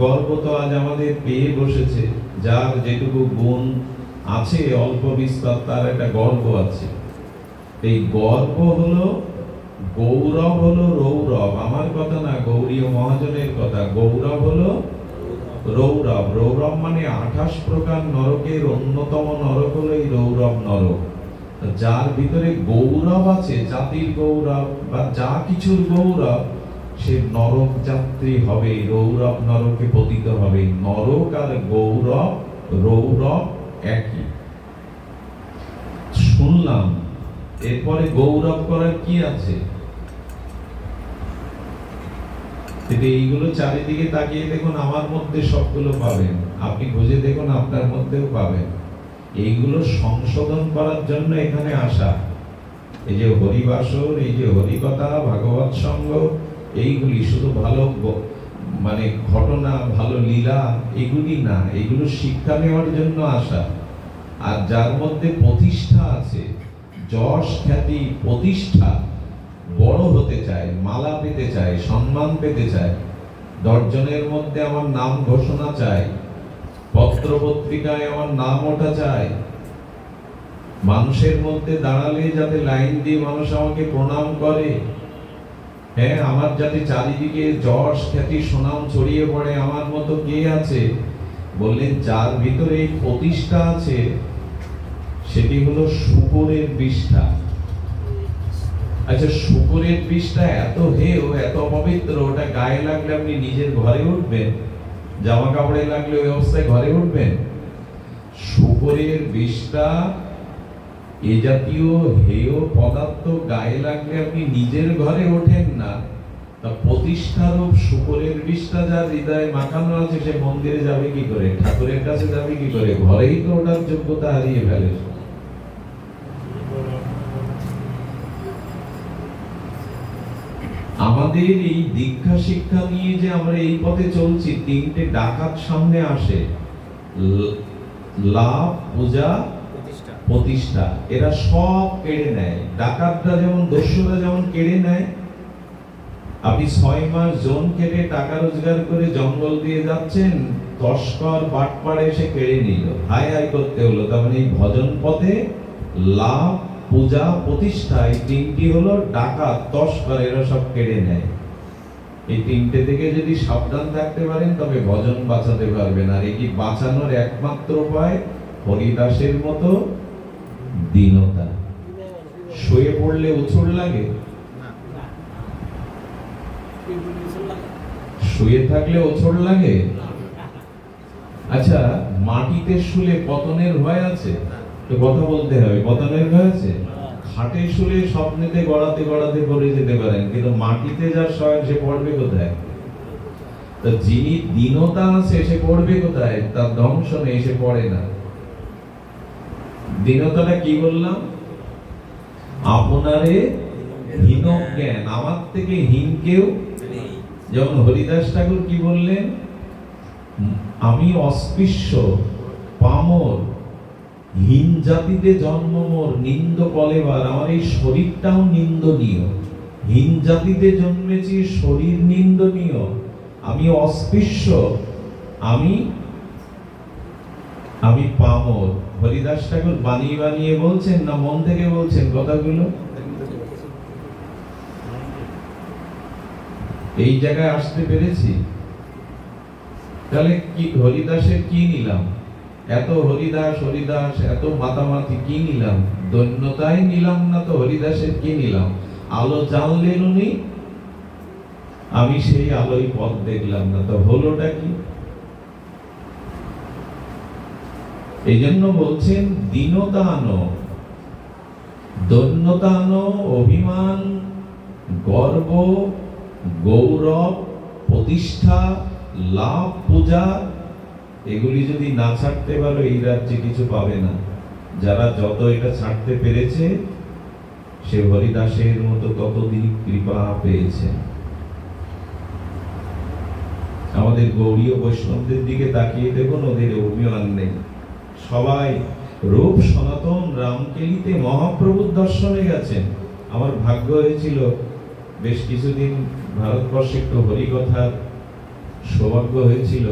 Speaker 1: গর্ব তো আজ আমাদের পেয়ে বসেছে, যার যেটুকু গুণ আছে অল্প বিস্তর, তার একটা গর্ব আছে। এই গর্ব হলো গৌরব, হলো রৌরব। আমার কথা না, গৌরীয় মহাজনের কথা। গৌরব হলো রৌরব। রৌরব মানে 28 প্রকার নরকের অন্যতম নরক হলো এই রৌরব নরক। যার ভিতরে গৌরব আছে, জাতির গৌরব বা যা কিছুর গৌরব, সে নরক যাত্রী হবে, রৌরব নরকে পতিত হবে। নরক আর গৌরব, রৌরব একই। শুনলাম এরপরে গৌরব করার কি আছে? এইগুলো চারিদিকে তাকিয়ে দেখুন, আমার মধ্যে সবগুলো পাবেন, আপনি খুঁজে দেখুন আপনার মধ্যেও পাবেন। এইগুলো সংশোধন করার জন্য এখানে আসা। এই যে হরিবাসর, এই যে হরিকথা, ভাগবত সঙ্গ, এইগুলি শুধু ভালো মানে ঘটনা, ভালো লীলা এগুলি না, এগুলো শিক্ষা নেওয়ার জন্য আসা। আর যার মধ্যে প্রতিষ্ঠা আছে, যশ খ্যাতি প্রতিষ্ঠা, বড় হতে চায়, মালা পেতে চায়, সম্মান পেতে চায়, দর্জনের মধ্যে আমার নাম ঘোষণা চাই, পত্র পত্রিকায় আমার নাম ওঠা চাই, মানুষের মধ্যে দাঁড়ালে যাতে লাইন দিয়ে মানুষ আমাকে প্রণাম করে, হ্যাঁ, আমার যাতে চারিদিকে যশ খ্যাতি সুনাম ছড়িয়ে পড়ে, আমার মতো কে আছে? বললেন যার ভিতরে এই প্রতিষ্ঠা আছে সেটি হলো শূকরের বিষ্ঠা। আচ্ছা, শূকরের বিষ্ঠা এত হেয়, এত অপবিত্র, ওটা গায়ে লাগলে আপনি নিজের ঘরে উঠবেন? জামা কাপড়ে লাগলে ওই অবস্থায় ঘরে উঠবেন? শূকরের বিষ্ঠা এ জাতীয় হেয় পদার্থ গায়ে লাগলে আপনি নিজের ঘরে ওঠেন না, তা প্রতিষ্ঠারূপ শূকরের বিষ্ঠা যার হৃদয়ে মাখানো আছে সে মন্দিরে যাবে কি করে, ঠাকুরের কাছে যাবে কি করে? ঘরেই তো ওটার যোগ্যতা হারিয়ে ফেলে। আমাদের এই দীক্ষা শিক্ষা নিয়ে যে আমরা এই পথে চলছি, তিনটে ডাকাত সামনে আসে, লাভ, পূজা, প্রতিষ্ঠা। এরা সব কেড়ে নেয়। ডাকাতরা যেমন, দস্যুরা যেমন কেড়ে নেয়। আপনি 6 মাস জন কেটে টাকা রোজগার করে জঙ্গল দিয়ে যাচ্ছেন, তস্কর বাটপাড় এসে কেড়ে নিল, হাই হাই করতে হলো। তার মানে এই ভজন পথে লাভ, পূজা, প্রতিষ্ঠা, এই তিনটি হলো ডাকাত, তস্কর, এরা সব কেড়ে নেয়। এই তিনটে থেকে যদি সাবধান থাকতে পারেন তবে ভজন বাঁচাতে পারবেন। আর এটি বাঁচানোর একমাত্র উপায় হরিদাসের মতো দীনতা। শুয়ে পড়লে উছুর লাগে, শুয়ে থাকলে উছুর লাগে। আচ্ছা, মাটিতে শুলে পতনের ভয় আছে? তো কথা বলতে হবে, পতনের ভয় আছে? খাটে শুলে স্বপ্নেতে গড়াতে গড়াতে পড়ে যেতে পারেন, কিন্তু মাটিতে যার শয় সে পড়বে কোথায়? তো যিনি দীনতা আছে সে পড়বে কোথায়? তার ধ্বংস নেই, সে পড়ে না। দীনতাটা কি বললাম? আপনারে হীন জ্ঞান, আমার থেকে হীন কেউ। যেমন হরিদাস ঠাকুর কি বললেন? আমি অস্পৃশ্য, পামর, হীন জাতিতে জন্ম মোর, নিন্দ কলেবার। আমার এই শরীরটাও নিন্দনীয়, হীন জাতিতে জন্মেছি, শরীর নিন্দনীয়, আমি অস্পৃশ্য, আমি পামর। হরিদাস ঠাকুর বানিয়ে বানিয়ে বলছেন না মন থেকে বলছেন কথাগুলো? এই জায়গায় আসতে পেরেছি। তাহলে কি হরিদাসের কি নিলাম? এত হরিদাস হরিদাস, এত মাতামাতি কি নিলাম? দৈন্যতাই নিলাম না তো হরিদাসের কি নিলাম? আলো জানলেন উনি, আমি সেই আলোই পথ দেখলাম না, তো হলোটা কি? এই জন্য বলছেন দীনতা আনো, দৈন্যতা আনো, অভিমান, গর্ব, গৌরব, প্রতিষ্ঠা, লাভ, পূজা, এগুলি যদি না ছাড়তে পারো এই রাজ্যে কিছু পাবে না। যারা যত এটা ছাড়তে পেরেছে সে হরিদাসের মতো ততদিন কৃপা পেয়েছে। আমাদের গৌড়ীয় বৈষ্ণবদের দিকে তাকিয়ে দেখুন, ওদের অভিমান নেই, সবাই রূপ সনাতন রামকেলিতে মহাপ্রভুর দর্শনে গেছেন। আমার ভাগ্য হয়েছিল বেশ কিছুদিন ভারতবর্ষে একটু হরিকথার সৌভাগ্য হয়েছিল,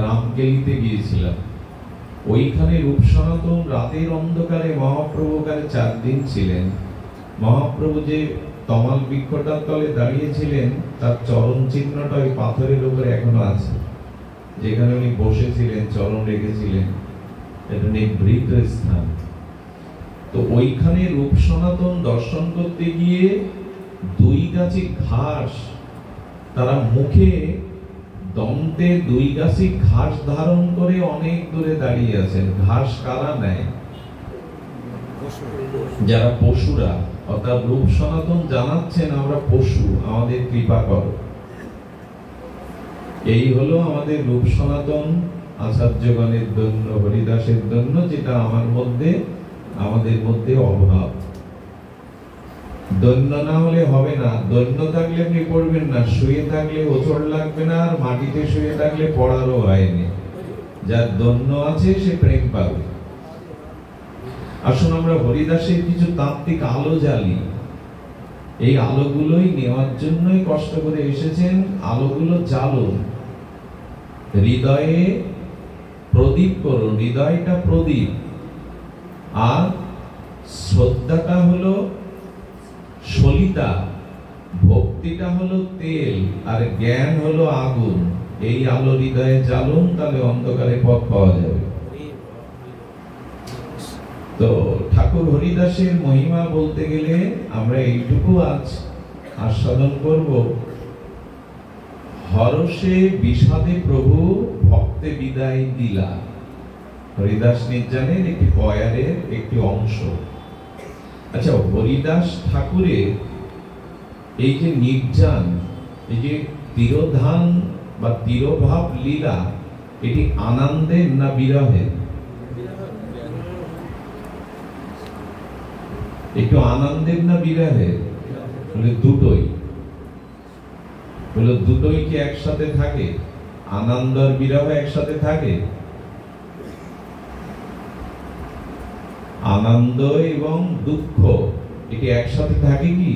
Speaker 1: রামকেলিতে গিয়েছিলাম। ওইখানে রূপ সনাতন রাতের অন্ধকারে মহাপ্রভু কাছে 4 দিন ছিলেন। মহাপ্রভু যে তমাল বৃক্ষটার তলে দাঁড়িয়েছিলেন তার চরণ চিহ্নটা ওই পাথরের উপরে এখনো আছে, যেখানে উনি বসেছিলেন, চরণ রেখেছিলেন, এটা নিভৃত স্থান। তো ওইখানে রূপ সনাতন দর্শন করতে গিয়ে 2 গাছি ঘাস, তারা মুখে দন্তে 2 গাছি ঘাস ধারণ করে অনেক দূরে দাঁড়িয়ে আছেন। ঘাস কারা নেয়? যারা পশুরা। অর্থাৎ রূপ সনাতন জানাচ্ছেন আমরা পশু, আমাদের কৃপা করো। এই হলো আমাদের রূপ সনাতন আচার্যগণের জন্য, হরিদাসের জন্য, যেটা আমাদের মধ্যে অভাব। দৈন্য না হলে হবে না। দৈন্য থাকলে আপনি পড়বেন না, শুয়ে থাকলে ওচড় লাগবে না, আর মাটিতে শুয়ে থাকলে পড়ারও হয়নি। যার দৈন্য আছে সে প্রেম পাবে। আসুন আমরা হরিদাসের কিছু তাত্ত্বিক আলো জ্বালি। এই আলোগুলোই নেওয়ার জন্যই কষ্ট করে এসেছেন। আলোগুলো জ্বালুন, হৃদয়ে প্রদীপ করুন। হৃদয়টা প্রদীপ, আর শ্রদ্ধাটা হলো সলিতা, ভক্তিটা হলো তেল, আর জ্ঞান হলো আগুন। এই আলো হৃদয়ে জ্বালুন, তাহলে অন্ধকারে পথ পাওয়া যাবে। তো ঠাকুর হরিদাসের মহিমা বলতে গেলে আমরা এইটুকু আজ আস্বাদন করব। হরষে বিষাদে প্রভু ভক্তে বিদায় দিলা, হরিদাস নির্জানের একটি বয়ারের একটি অংশ। আচ্ছা, হরিদাস ঠাকুরের এই যে নির্জান, এই যে তিরোধান বা তিরোভাব লীলা, এটি আনন্দের না বিরহের? একটু আনন্দের না বিরহের? বলে দুটোই। বলে দুটোই কি একসাথে থাকে? আনন্দ আর বিরহ একসাথে থাকে? আনন্দ এবং দুঃখ এটি একসাথে থাকে কি?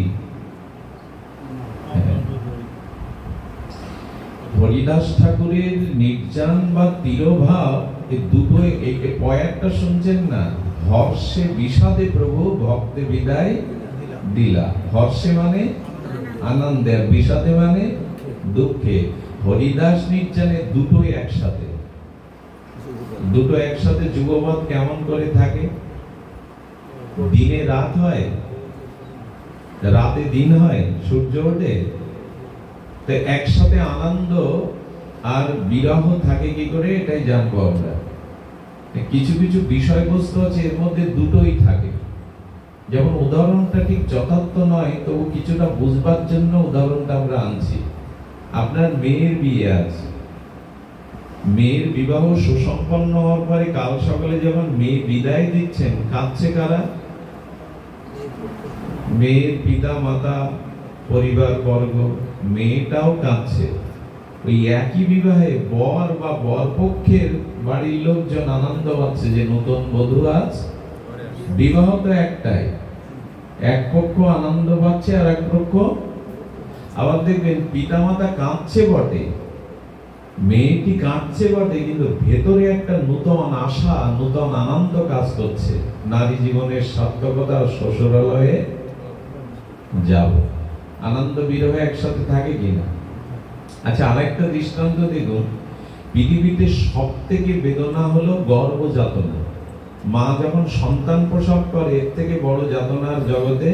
Speaker 1: হরিদাস ঠাকুরের নির্জান বা তিরোভাব, এই দুটোই, এই পয়ারটা শুনছেন না? হর্ষে বিষাদে প্রভু ভক্তে বিদায় দিলা। হর্ষে মানে আনন্দে, আর বিষাদে মানে দুঃখে। হরিদাস নির্জানে দুটোই একসাথে। দুটো একসাথে যুগপৎ কেমন করে থাকে? দিনে রাত হয়, রাতে দিন হয়, সূর্য ওঠে। তো একসাথে আনন্দ আর বিরহ থাকে কি করে, এটাই জানবো আমরা। কিছু কিছু বিষয়বস্তু আছে এর মধ্যে দুটোই থাকে। যেমন উদাহরণটা ঠিক যথার্থ নয়, তবু কিছুটা বুঝবার জন্য উদাহরণটা আমরা আনছি। আপনার মেয়ের বিয়ে আছে, মেয়ের বিবাহ সুসম্পন্ন হওয়ার পরে কাল সকালে যখন মেয়ে বিদায় দিচ্ছেন, কাঁদছে কারা? মেয়ের পিতা মাতা, পরিবার বর্গ, মেয়েটাও কাঁদছে। ওই একই বিবাহে বর বা বরপক্ষের বাড়ির লোকজন আনন্দ পাচ্ছে যে নতুন বধূ আজ। বিবাহ তো একটাই, এক পক্ষ আনন্দ পাচ্ছে আর এক পক্ষ। আবার দেখবেন পিতা মাতা কাঁদছে বটে, মেয়েটি কাঁদছে বটে, কিন্তু ভেতরে একটা নূতন আশা, নূতন আনন্দ কাজ করছে। নারী জীবনের সার্থকতা, শ্বশুরালয়ে যাব। আনন্দ বিরহ একসাথে থাকে কিনা? আচ্ছা, আরেকটা দৃষ্টান্ত দেখুন। পৃথিবীতে সব থেকে বেদনা হলো গর্ভ যাতনা। মা যখন সন্তান প্রসব করে, এর থেকে বড় যাতনার জগতে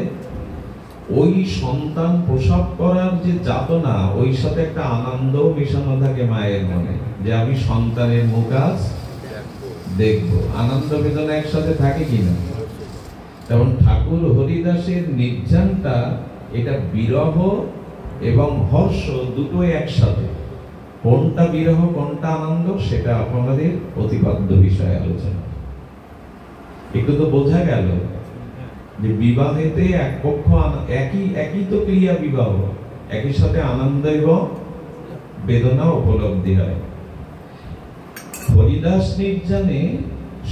Speaker 1: ওই সন্তান প্রসব করার যে যাতনা, ওই সাথে একটা আনন্দ মিশানো থাকে মায়ের মনে, যে আমি সন্তানের মুখ আজ দেখবো। আনন্দ বেদনা একসাথে থাকে কিনা? যেমন ঠাকুর হরিদাসের নির্জানটা, এটা বিরহ এবং হর্ষ দুটোই একসাথে। কোনটা বিরহ কোনটা আনন্দ, সেটা আপনাদের প্রতিপাদ্য বিষয়ে আলোচনা। একটু তো বোঝা গেল যে বিবাহেতে এক পক্ষ একই তো ক্রিয়া, বিবাহ একই সাথে আনন্দ এবং বেদনা উপলব্ধি হয়। হরিদাস নির্জানে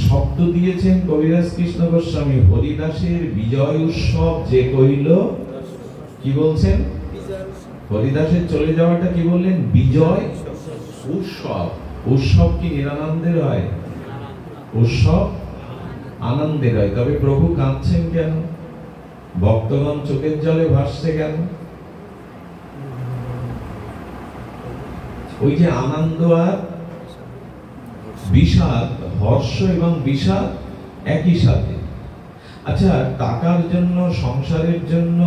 Speaker 1: শব্দ দিয়েছেন কবিরাজ কৃষ্ণ গোস্বামী, হরিদাসের বিজয় উৎসব যে কইল, কি বলছেন? হরিদাসের চলে যাওয়াটা কি বললেন? বিজয় উৎসব। উৎসব কি নিরানন্দের হয়? উৎসব আনন্দের হয়। তবে প্রভু কাঁদছেন কেন? ভক্তগণ চোখের জলে ভাসছে কেন? ওই যে আনন্দ আর বিষাদ, হর্ষ এবং বিষাদ একই সাথে। আচ্ছা, টাকার জন্য, সংসারের জন্য,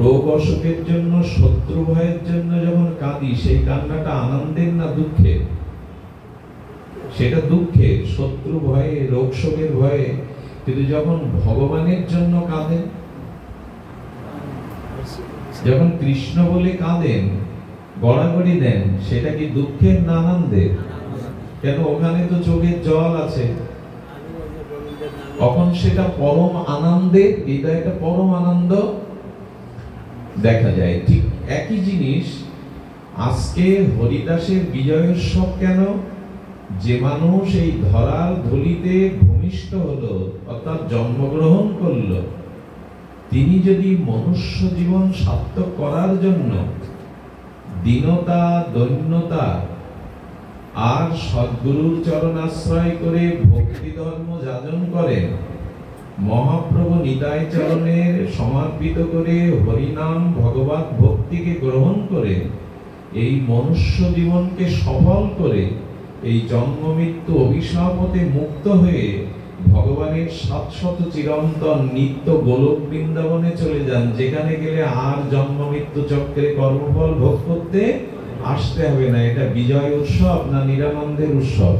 Speaker 1: রোগ অসুখের জন্য, শত্রু ভয়ের জন্য যখন কাঁদি, সেই কান্নাটা আনন্দের না দুঃখের? সেটা দুঃখের, শত্রু ভয়ে, রোগ শোকের ভয়ে। কিন্তু যখন ভগবানের জন্য কাঁদেন, যখন কৃষ্ণ বলে কাঁদেন, গড়াগড়ি দেন, সেটা কি দুঃখের না আনন্দের? কেন? ওখানে তো চোখের জল আছে, তখন সেটা পরম আনন্দের। হৃদয়টা পরম আনন্দ দেখা যায়। ঠিক একই জিনিস আজকে হরিদাসের বিজয়োৎসব কেন? যে মানুষ এই ধরার ধুলিতে ভূমিষ্ঠ হলো, অর্থাৎ জন্মগ্রহণ করলো, তিনি যদি মনুষ্য জীবন সার্থক করার জন্য দীনতা, দৈন্যতা আর সদ্গুরুর চরণ আশ্রয় করে ভক্তি ধর্ম যাজন করেন, মহাপ্রভু নিতাই চরণের সমর্পিত করে হরিনাম ভগবত ভক্তিকে গ্রহণ করে এই মনুষ্য জীবনকে সফল করে এই জন্ম মৃত্যু অভিশাপ হতে মুক্ত হয়ে ভগবানের শাশ্বত চিরন্তন নিত্য গোলক বৃন্দাবনে চলে যান, যেখানে গেলে আর জন্ম মৃত্যু চক্রে কর্মফল ভোগ করতে আসতে হবে না। এটা বিজয় উৎসব না নিরানন্দের উৎসব?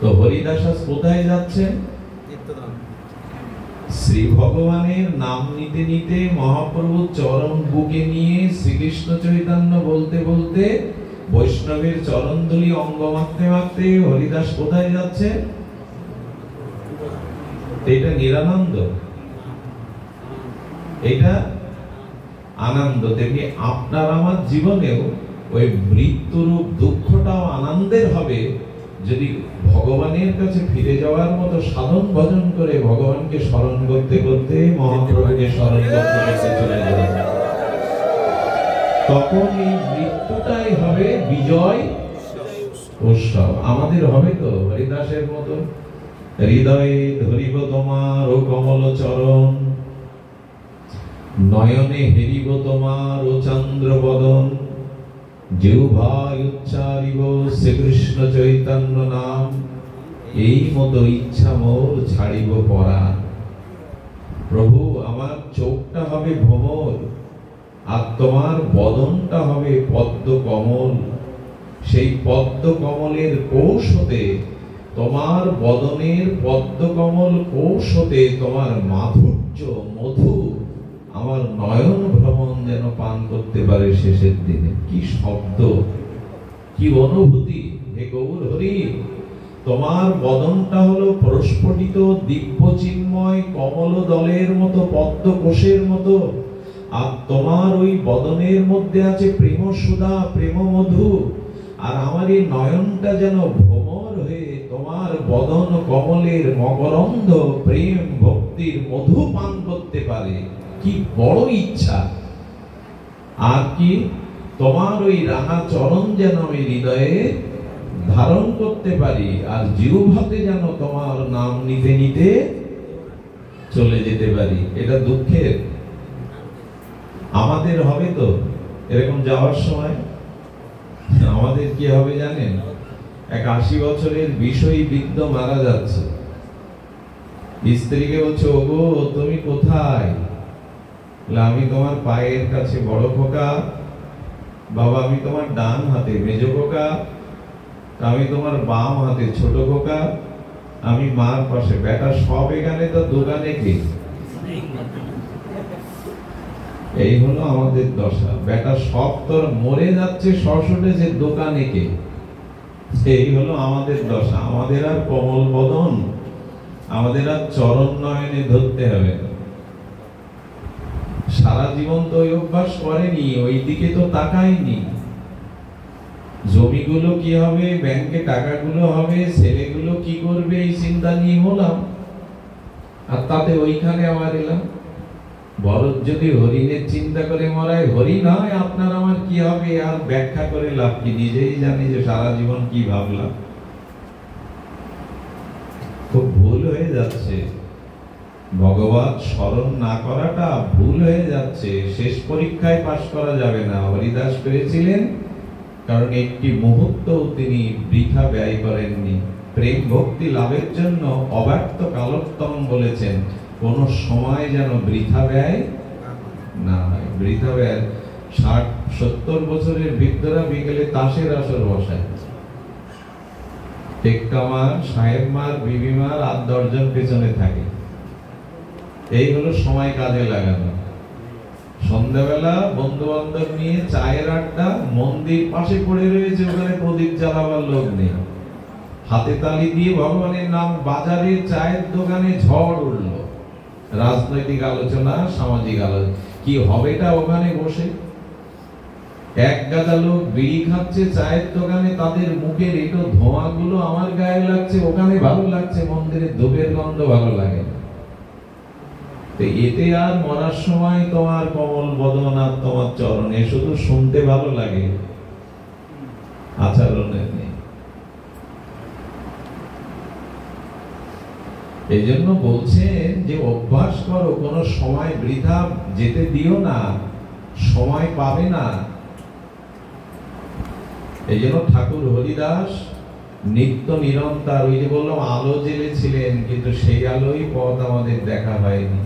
Speaker 1: তো হরিদাস আজ কোথায় যাচ্ছেন? শ্রী ভগবানের নাম নিতে নিতে মহাপ্রভু চরণ বুকে নিয়ে শ্রীকৃষ্ণ চৈতন্য বলতে বলতে বৈষ্ণবের চরণধুলি অঙ্গ মাখতে মাখতে হরিদাস কোথায় যাচ্ছে? এটা নিরানন্দ, এটা আনন্দ। তেমনি আপনার আমার জীবনেও ওই মৃত্যুরূপ দুঃখটাও আনন্দের হবে যদি ভগবানের কাছে ফিরে যাওয়ার মতো সাধন ভজন করে ভগবানকে স্মরণ করতে করতে মহাপ্রভুকে স্মরণ করতে করতে চলে যাবে। তখন এই মৃত্যুটাই হবে বিজয় উৎসব। আমাদের হবে তো হরিদাসের মতো হৃদয়ে ধরিব তোমার ও কমল চরণ, নয়নে হেরিব তোমার ও চন্দ্র বদন, জিহ্বায় উচ্চারিব শ্রীকৃষ্ণ চৈতন্য নাম, এই মতো ইচ্ছা মোর ছাড়িব পরাণ। প্রভু আমার চোখটা হবে ভ্রমর, আর তোমার বদনটা হবে পদ্ম কমল। সেই পদ্ম কমলের কোষ হতে, তোমার বদনের পদ্ম কমল কোষ হতে তোমার মাধুর্য মধু আমার নয়ন ভ্রমণ যেন পান করতে পারে শেষের দিনে। কি শব্দ, কি অনুভূতি! হে গৌর হরি, তোমার বদনটা হলো প্রস্ফুটিত দিব্য চিন্ময় কমল দলের মতো, পদ্ম কোষের মতো, আর তোমার ওই বদনের মধ্যে আছে প্রেম সুধা, প্রেম মধু, আর আমার এই নয়নটা যেন ভ্রমর হয়ে তোমার বদন কমলের মকরন্ধ প্রেম ভক্তির মধু পান করতে পারে। কি বড় ইচ্ছা! আর কি তোমার ওই রাঙা চরণ যেন আমি হৃদয়ে ধারণ করতে পারি, আর জিহ্বাতে যেন তোমার নাম নিতে নিতে চলে যেতে পারি। এটা দুঃখের। আমাদের হবে তো এরকম যাওয়ার সময়? আমাদের কি হবে জানেন? এক 80 বছরের বিষয়ী বৃদ্ধ মারা যাচ্ছে, স্ত্রীকে বলছে, ওগো তুমি কোথায়? আমি তোমার পায়ের কাছে বড় খোকা, বাবা আমি তোমার ডান হাতে মেজ খোকা, আমি তোমার বাম হাতে ছোট খোকা, আমি মার পাশে। বেটা সব এখানে, তো দোকানে কে? এই হলো আমাদের দশা। বেটা সব তোর মরে যাচ্ছে সশটে, যে দোকানে কে? এই হলো আমাদের দশা। আমাদের আর কমল বদন, আমাদের আর চরণ নয়নে ধরতে হবে না। সারা জীবন তো ওই অভ্যাস করেনি, ওই দিকে তো তাকায়নি। জমিগুলো কি হবে, ব্যাংকে টাকাগুলো হবে, ছেলেগুলো কি করবে, এই চিন্তা নিয়ে হলাম, আর তাতে ওইখানে আবার এলাম। বরদ যদি হরিণের চিন্তা করে মরায়, হরিণ হয় আপনার আমার কি হবে, আর ব্যাখ্যা করে লাভ কি? নিজেই জানি যে সারা জীবন কি ভাবলাম। খুব ভুল হয়ে যাচ্ছে, ভগবত স্মরণ না করাটা ভুল হয়ে যাচ্ছে। শেষ পরীক্ষায় পাশ করা যাবে না। হরিদাস পেরেছিলেন কারণ একটি মুহূর্ত তিনি বৃথা ব্যয় করেননি। প্রেম ভক্তি লাভের জন্য অব্যর্থ কালোত্তম বলেছেন, কোন সময় যেন বৃথা ব্যয় না হয়। বৃথা ব্যয় 60-70 বছরের বৃদ্ধরা বিকেলে তাসের আসর বসায়, টেক্কামার, সাহেবমার, বিবিমার 8-10 জন পেছনে থাকে। এই হলো সময় কাজে লাগানো। সন্ধ্যাবেলা বন্ধু বান্ধব নিয়ে চায়ের আড্ডা, মন্দির পাশে পড়ে রয়েছে, ওখানে প্রদীপ জ্বালাবার লোক নেই, হাতে তালি দিয়ে ভগবানের নাম। বাজারে চায়ের দোকানে ঝড় উঠলো, রাজনৈতিক আলোচনা, সামাজিক আলোচনা। কি হবেটা ওখানে বসে এক গাদা লোক বিড়ি খাচ্ছে চায়ের দোকানে, তাদের মুখের একটু ধোঁয়াগুলো আমার গায়ে লাগছে, ওখানে ভালো লাগছে, মন্দিরের ধূপের গন্ধ ভালো লাগে না। তো এতে আর মরার সময় তোমার কমল বদন আর তোমার চরণে শুধু শুনতে ভালো লাগে, আচরণের নেই। এই জন্য বলছেন যে অভ্যাস করো, কোনো সময় বৃথা যেতে দিও না, সময় পাবে না। এই জন্য ঠাকুর হরিদাস নিত্য নিরন্তর, ওই যে বললাম আলো জ্বেলেছিলেন, কিন্তু সেই আলোই পথ আমাদের দেখা হয়নি।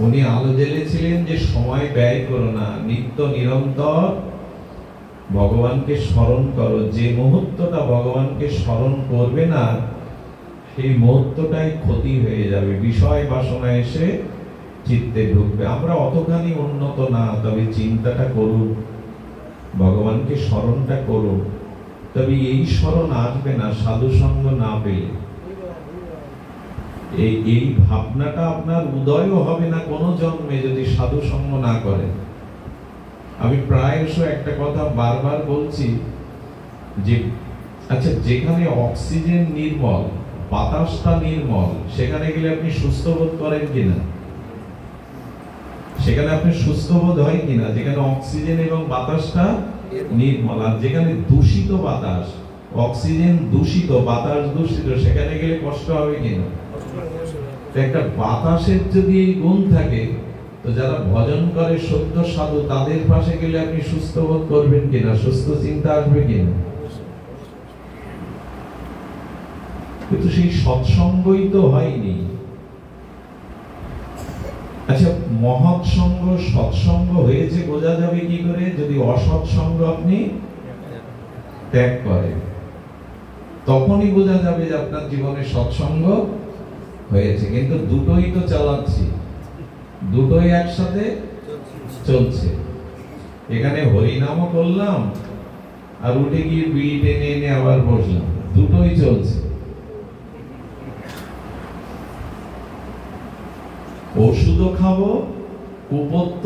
Speaker 1: উনি আলো জ্বেলেছিলেন যে সময় ব্যয় করো না, নিত্য নিরন্তর ভগবানকে স্মরণ করো। যে মুহূর্তটা ভগবানকে স্মরণ করবে না, সেই মুহূর্তটাই ক্ষতি হয়ে যাবে, বিষয় বাসনা এসে চিত্তে ঢুকবে। আমরা অতখানি উন্নত না, তবে চিন্তাটা করুন, ভগবানকে স্মরণটা করুন। তবে এই স্মরণ আসবে না সাধু সঙ্গ না পেলে। এই ভাবনাটা আপনার উদয়ও হবে না কোনো জন্মে যদি সাধু সঙ্গ না করেন। আমি প্রায়শ একটা কথা বারবার বলছি যে আচ্ছা, যেখানে অক্সিজেন নির্মল, বাতাসটা নির্মল, সেখানে গেলে আপনি সুস্থ বোধ করেন কিনা? সেখানে আপনি সুস্থ বোধ হয় কিনা? যেখানে অক্সিজেন এবং বাতাসটা নির্মল। আর যেখানে দূষিত বাতাস, অক্সিজেন দূষিত, বাতাস দূষিত, সেখানে গেলে কষ্ট হবে কিনা? একটা বাতাসের যদি এই গুণ থাকে, তো যারা ভজন করে সত্য সাধু, তাদের পাশে গেলে আপনি সুস্থ বোধ করবেন কিনা? সুস্থ চিন্তা আসবে কিনা? কিন্তু সেই সৎসঙ্গই তো হয়নি। আচ্ছা, মহৎ সঙ্গ সৎসঙ্গ হয়েছে বোঝা যাবে কি করে? যদি অসৎসঙ্গ আপনি ত্যাগ করেন, তখনই বোঝা যাবে যে আপনার জীবনে সৎসঙ্গ হয়েছে। কিন্তু দুটোই তো চালাচ্ছি, দুটোই একসাথে চলছে। এখানে হরিনামও করলাম আর উঠে গিয়ে বিড়ি টেনে এনে আবার বসলাম, দুটোই চলছে। ওষুধও খাবো, কুপত্য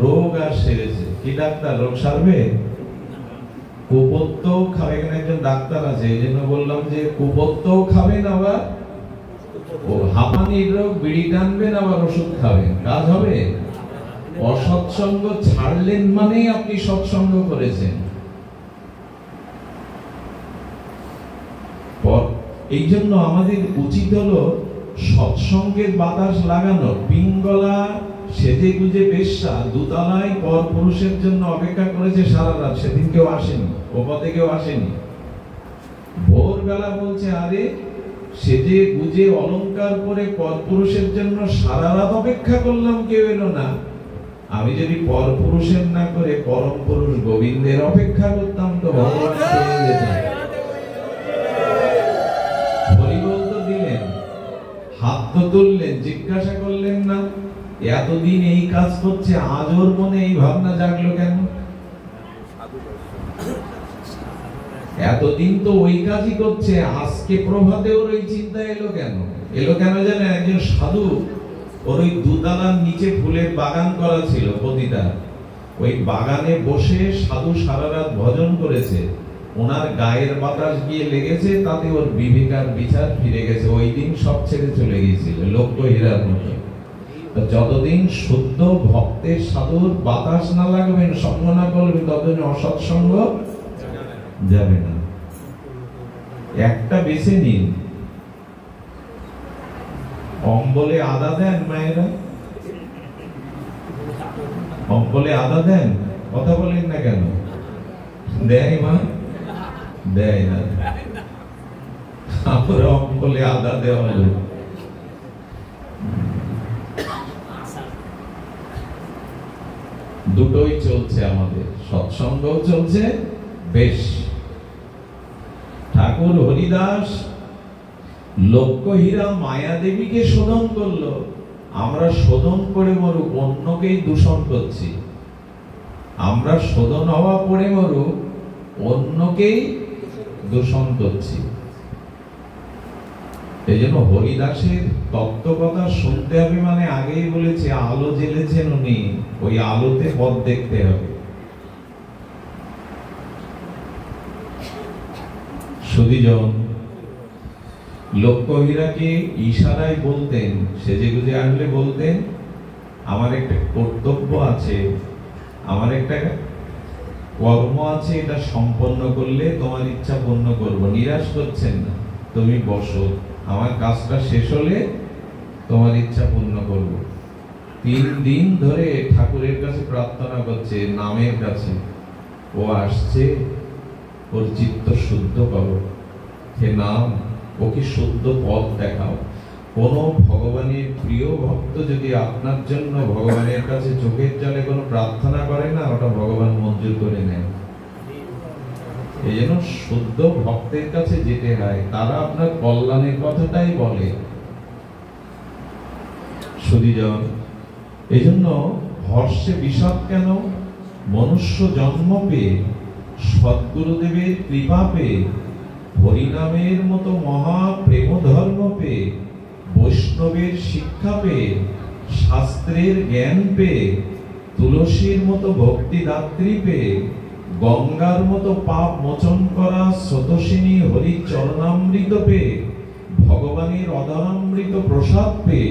Speaker 1: রোগ আর সেরেছে। কি ডাক্তার, রোগ সারবে? কুপত্য খাবে। এখানে একজন ডাক্তার আছে, এই জন্য বললাম যে কুপত্য খাবেন, আবার ও হাঁপানির রোগ বিড়ি টানবেন, আবার ওষুধ খাবেন, কাজ হবে? অসৎসঙ্গ ছাড়লেন মানেই আপনি সৎসঙ্গ করেছেন। এই জন্য আমাদের উচিত হলো সৎসঙ্গের বাতাস লাগানো। পিঙ্গলা সেজে গুজে বেশ্যা দুতলায় পর পুরুষের জন্য অপেক্ষা করেছে সারা রাত, সেদিন কেউ আসেনি, ও পথে কেউ আসেনি। ভোরবেলা বলছে, আরে সেজে গুজে অলংকার করে পর পুরুষের জন্য সারা রাত অপেক্ষা করলাম, কেউ এলো না। আমি যদি পর পুরুষের না করে পরম পুরুষ গোবিন্দের অপেক্ষা করতাম, তো ভগবান পেয়ে যেতাম। হরিবল তো দিলেন, হাত তো তুললেন, জিজ্ঞাসা করলেন না এতদিন এই কাজ করছে, আজ ওর মনে এই ভাবনা জাগলো কেন? এতদিন তো ওই কাজই করছে, আজকে প্রভাতে ওর ওই চিন্তা এলো কেন? এলো কেন জানেন? একজন সাধু, ওর ওই দুতলার নিচে ফুলের বাগান করা ছিল প্রতিটা, ওই বাগানে বসে সাধু সারা রাত ভজন করেছে। ওনার গায়ের বাতাস গিয়ে লেগেছে, তাতে ওর বিবেকার বিচার ফিরে গেছে। ওই দিন সব ছেড়ে চলে গিয়েছিল, লক্ষ্য হীরার মতো। যতদিন শুদ্ধ ভক্তের সাধুর বাতাস না লাগবেন, সঙ্গ না করবেন, ততদিন অসৎসঙ্গ যাবে না। একটা বেছে নিন। অম্বলে আদা দেন মায়েরা? অম্বলে আদা দেন? কথা বলেন না কেন? দেয় মা? দেয় না। আমরা অম্বলে আদা দেওয়া লোক। দুটোই চলছে আমাদের, সৎসঙ্গও চলছে বেশ। ঠাকুর হরিদাস লক্ষ্য হীরা মায়া দেবীকে শোধন করলো। আমরা শোধন করে মরুক, অন্যকেই দূষণ করছি। আমরা শোধন হওয়া পড়ে মরুক, অন্যকেই দূষণ করছি। এই জন্য হরিদাসের তত্ত্ব কথা শুনতে হবে, মানে আগেই বলেছে আলো জ্বেলেছেন উনি, ওই আলোতে পথ দেখতে হবে। সুধীজন লক্ষ্যহীরাকে ইশারায় বলতেন, সেজে গুজে আসলে বলতেন, আমার একটা কর্তব্য আছে, আমার একটা কর্ম আছে, এটা সম্পন্ন করলে তোমার ইচ্ছা পূর্ণ করব, নিরাশ করছেন না, তুমি বসো, আমার কাজটা শেষ হলে তোমার ইচ্ছা পূর্ণ করব। 3 দিন ধরে ঠাকুরের কাছে প্রার্থনা করছে, নামের কাছে, ও আসছে, ওর চিত্ত শুদ্ধ করো, হে নাম, ওকে শুদ্ধ পথ দেখাও। কোন ভগবানের প্রিয় ভক্ত যদি আপনার জন্য ভগবানের কাছে চোখের জলে কোনো প্রার্থনা করে না, ওটা ভগবান মঞ্জুর করে নেন। এই জন্য শুদ্ধ ভক্তের কাছে যেতে হয়, তারা আপনার কল্যাণের কথাটাই বলে। সুধীজন, এই জন্য হর্ষে বিষাদ কেন? মনুষ্য জন্ম পেয়ে, সদ্গুরুদেবের কৃপা পেয়ে, হরিনামের মতো মহা প্রেম ধর্ম পেয়ে, বৈষ্ণবের শিক্ষা পেয়ে, শাস্ত্রের জ্ঞান পেয়ে, তুলসীর মতো ভক্তিদাত্রী পেয়ে, গঙ্গার মতো পাপ মোচন করা স্রোতস্বিনী হরি চরণামৃত পেয়ে, ভগবানের অধরামৃত প্রসাদ পেয়ে,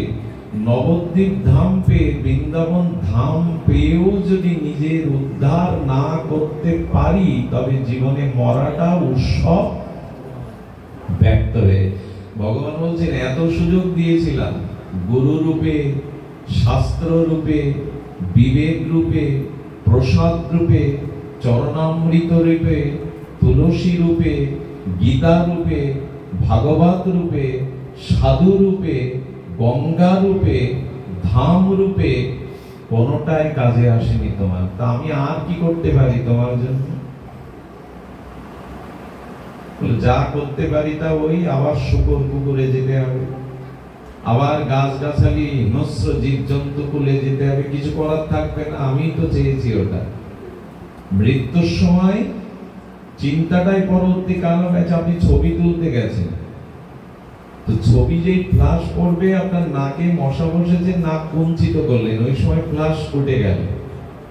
Speaker 1: নবদ্বীপ ধাম পেয়ে, বৃন্দাবন ধাম পেয়েও যদি নিজের উদ্ধার না করতে পারি, তবে জীবনে মরাটা উৎসব ব্যর্থ হয়ে। ভগবান বলছেন এত সুযোগ দিয়েছিলাম, গুরু রূপে, শাস্ত্র রূপে, বিবেক রূপে, প্রসাদ রূপে, চরণামৃত রূপে, তুলসী রূপে, গীতা রূপে, ভাগবত রূপে, সাধু রূপে, গঙ্গা রূপে, ধাম রূপে, কোনটাই কাজে আসেনি তোমার। তা আমি আর কি করতে পারি তোমার জন্য? যা করতে পারি তা ওই আবার শুকর কুকুরে যেতে হবে, আবার গাছ গাছালি হিংস্র জীব জন্তু কুলে যেতে হবে, কিছু করার থাকবে না। আমি তো চেয়েছি ওটা। মৃত্যুর সময় চিন্তাটাই পরবর্তী কারণ আছে। আপনি ছবি তুলতে গেছেন, তো ছবি যেই ফ্লাশ পড়বে, আপনার নাকে মশা বসেছে, নাক কুঞ্চিত করলেন, ওই সময় ফ্লাশ উঠে গেল,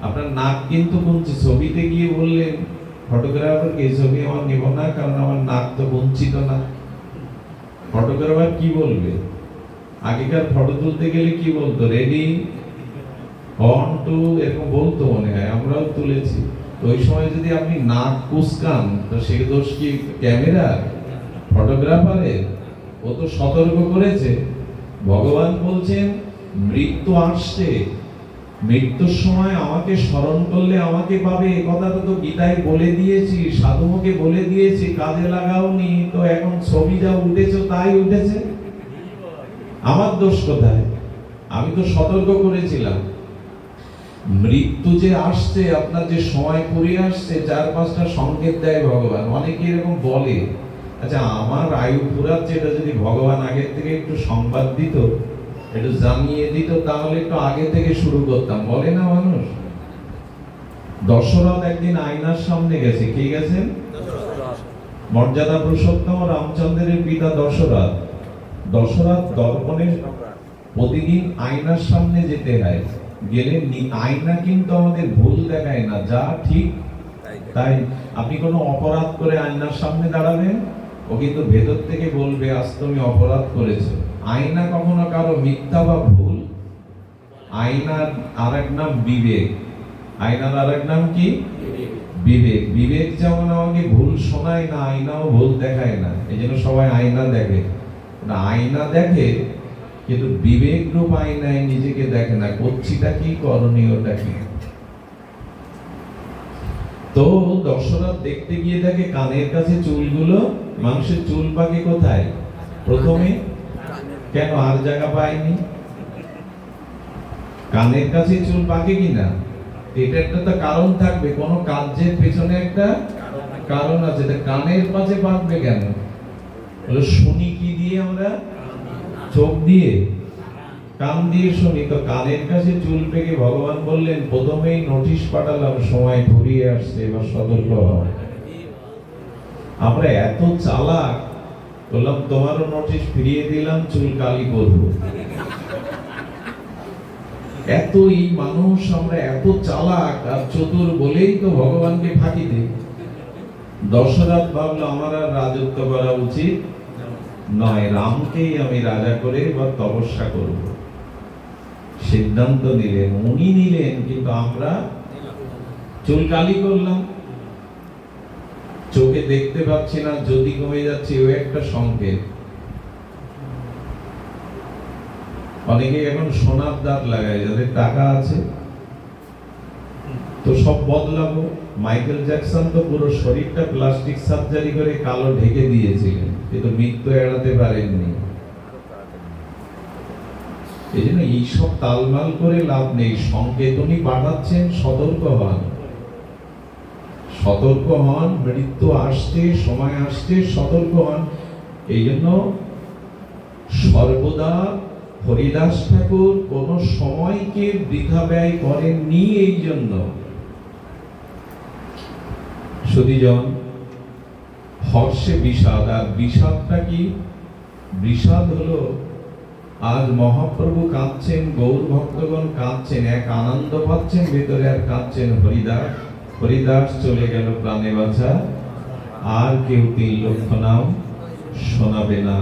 Speaker 1: আপনার নাক কিন্তু কুঞ্চি। ছবিতে গিয়ে বললেন ফটোগ্রাফার, এই ছবি আমার নিব না, কারণ আমার নাক তো কুঞ্চিত না। ফটোগ্রাফার কি বলবে? আগেকার ফটো তুলতে গেলে কি বলতো? রেডি, 1 2 এরকম বলতো, মনে হয় আমরাও তুলেছি। তো ওই সময় যদি আপনি নাক কুচকান, তো সেই দোষ কি ক্যামেরা, ফটোগ্রাফারের? ও তো সতর্ক করেছে। ভগবান বলছেন মৃত্যু আসছে, মৃত্যুর সময় আমাকে স্মরণ করলে আমাকে পাবে। এই কথাটা তো গীতায় বলে দিয়েছি, সাধুমুখে বলে দিয়েছি, কাজে লাগাওনি। তো এখন ছবি যা উঠেছে তাই উঠেছে, আমার দোষ কোথায়? আমি তো সতর্ক করেছিলাম। মৃত্যু যে আসছে, আপনার যে সময় ফুরিয়ে আসছে, 4-5টা সংকেত দেয় ভগবান। অনেকে এরকম বলে, আচ্ছা আমার আয়ু ফুরাচ্ছে, এটা যদি ভগবান আগের থেকে একটু সংবাদ দিত, একটু জানিয়ে দিত, তাহলে একটু আগে থেকে শুরু করতাম, বলে না মানুষ। দশরথ একদিন আয়নার সামনে গেছে। কে গেছেন? মর্যাদা পুরুষোত্তম রামচন্দ্রের পিতা দশরথ। দশরথ দর্পণে প্রতিদিন আয়নার সামনে যেতে হয়। গেলে আয়না কিন্তু আমাদের ভুল দেখায় না, যা ঠিক তাই। আপনি কোনো অপরাধ করে আয়নার সামনে দাঁড়াবেন, ও কিন্তু ভেতর থেকে বলবে আজ তুমি অপরাধ করেছো। আয়না কখনো কারো মিথ্যা বা ভুল। আয়নার আরেক নাম বিবেক। আয়নার আরেক নাম কি? বিবেক। বিবেক যেমন আমাকে ভুল শোনায় না, আয়নাও ভুল দেখায় না। এই জন্য সবাই আয়না দেখে। আয়না দেখে, কিন্তু বিবেক রূপ আয়নায় নিজেকে দেখে না, করছিটা কি, করণীয়টা কি। তো দশরথ দেখতে গিয়ে দেখে কানের কাছে চুলগুলো, মানুষের চুল পাকে কোথায়? প্রথমে। কেন আর জায়গা পায়নি? কানের কাছে চুল পাকে কিনা, এটা একটা তো কারণ থাকবে, কোন কাজের পেছনে একটা কারণ আছে। কানের পাশে পাকবে কেন? বলে শুনি কি দিয়ে আমরা? চোখ দিয়ে, কান দিয়ে শুনি। তো কানের কাছে চুল পেকে ভগবান বললেন প্রথমেই নোটিশ পাঠালাম, সময় ফুরিয়ে আসছে, এবার সতর্ক হও। আমরা এত চালাক, বললাম তোমারও নোটিশ ফিরিয়ে দিলাম, চুল কালি করবো। এত এই মানুষ আমরা এত চালাক আর চতুর বলেই তো ভগবানকে ফাঁকি দিই। দশরথ ভাবলো আমার আর রাজত্ব করা উচিত নয়, রামকেই আমি রাজা করে বা তপস্যা করব। সিদ্ধান্ত নিলেন, উনি নিলেন, কিন্তু আমরা চুল কালি করলাম। চোখে দেখতে পাচ্ছি না, যদি কমে যাচ্ছে, ওই একটা সংকেত। অনেকে এখন সোনার দাঁত লাগায়, যাদের টাকা আছে। তো সব বদলাবো। মাইকেল জ্যাকসন তো পুরো শরীরটা প্লাস্টিক সার্জারি করে কালো ঢেকে দিয়েছিলেন, কিন্তু মৃত্যু এড়াতে পারেননি। এই জন্য এইসব তালমাল করে লাভ নেই। সংকেত উনি পাঠাচ্ছেন, সতর্ক হন, সতর্ক হন, মৃত্যু আসছে, সময় আসছে, সতর্ক হন। এই জন্য সর্বদা হরিদাস ঠাকুর কোন সময়কে বৃথা ব্যয় করেননি। এই জন্য সুধীজন, হর্ষে বিষাদ। আর বিষাদটা কি? বিষাদ হলো আজ মহাপ্রভু কাঁদছেন, গৌর ভক্তগণ কাঁদছেন, এক আনন্দ পাচ্ছেন ভেতরে, আর কাঁদছেন হরিদাস। হরিদাস চলে গেল প্রাণে বাঁচা, আর কেউ 3 লক্ষ নাম শোনাবে না।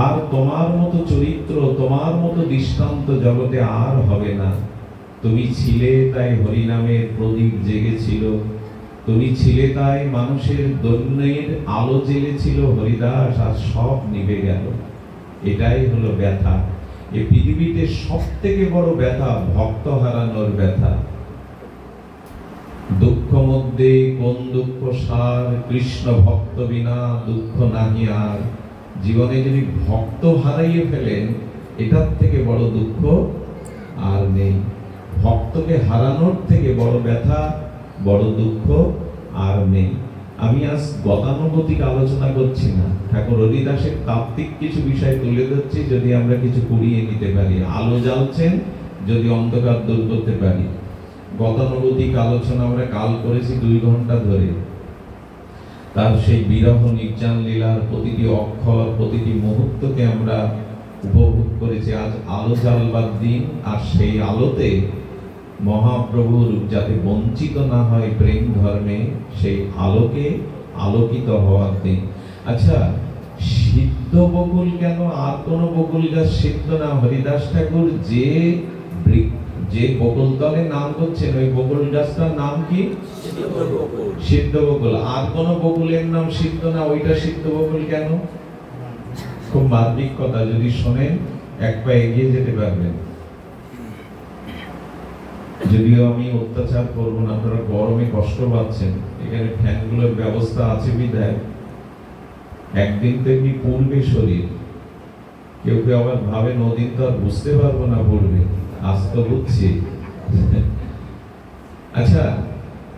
Speaker 1: আর তোমার মতো চরিত্র, তোমার মতো দৃষ্টান্ত জগতে আর হবে না। তুমি ছিলে তাই হরিনামের প্রদীপ জেগেছিল, তুমি ছিলে তাই মানুষের দৈন্যের আলো জ্বেলেছিল। হরিদাস আজ সব নিভে গেল। এটাই হলো ব্যথা। এই পৃথিবীতে সব থেকে বড় ব্যথা ভক্ত হারানোর ব্যথা। দুঃখ মধ্যে কোন দুঃখ সার, কৃষ্ণ ভক্ত বিনা দুঃখ নাহি আর। জীবনে যদি ভক্ত হারাইয়ে ফেলেন, এটার থেকে বড় দুঃখ আর নেই। ভক্তকে হারানোর থেকে বড় ব্যথা, বড় দুঃখ আর নেই। আমি আজ গতানুগতিক আলোচনা করছি না, ঠাকুর হরিদাসের তাত্ত্বিক কিছু বিষয় তুলে ধরছি, যদি আমরা কিছু কুড়িয়ে নিতে পারি। আলো জ্বালছেন, যদি অন্ধকার দূর করতে পারি। গতানুগতিক আলোচনা আমরা কাল করেছি 2 ঘন্টা ধরে। তার সেই বিরহ নির্যান লীলার প্রতিটি অক্ষর, প্রতিটি মুহূর্তকে আমরা উপভোগ করেছি। আজ আলো জ্বালবার দিন, আর সেই আলোতে মহাপ্রভুর যাতে বঞ্চিত না হয় প্রেম ধর্মে, সেই আলোকে আলোকিত হওয়ার দিন। আচ্ছা, সিদ্ধ বকুল কেন? আর কোন বকুল গাছ সিদ্ধ না। হরিদাস ঠাকুর যে বকুল তলে নাম করছেন, ওই বকুল গাছটার নাম কি? সিদ্ধ বকুল। আর কোন বকুলের নাম সিদ্ধ না, ওইটা সিদ্ধ বকুল কেন? খুব মার্মিক কথা, যদি শোনেন এক পা এগিয়ে যেতে পারবেন। যদিও আমি অত্যাচার করবো না, আপনারা গরমে কষ্ট পাচ্ছেন, এখানে ফ্যানগুলোর ব্যবস্থা আছে বিধায় একদিন তেমনি পূর্বে শরীর। কেউ কেউ আবার ভাবে নদীর তো আর বুঝতে পারবো না পড়বে, আজ তো বুঝছি। আচ্ছা,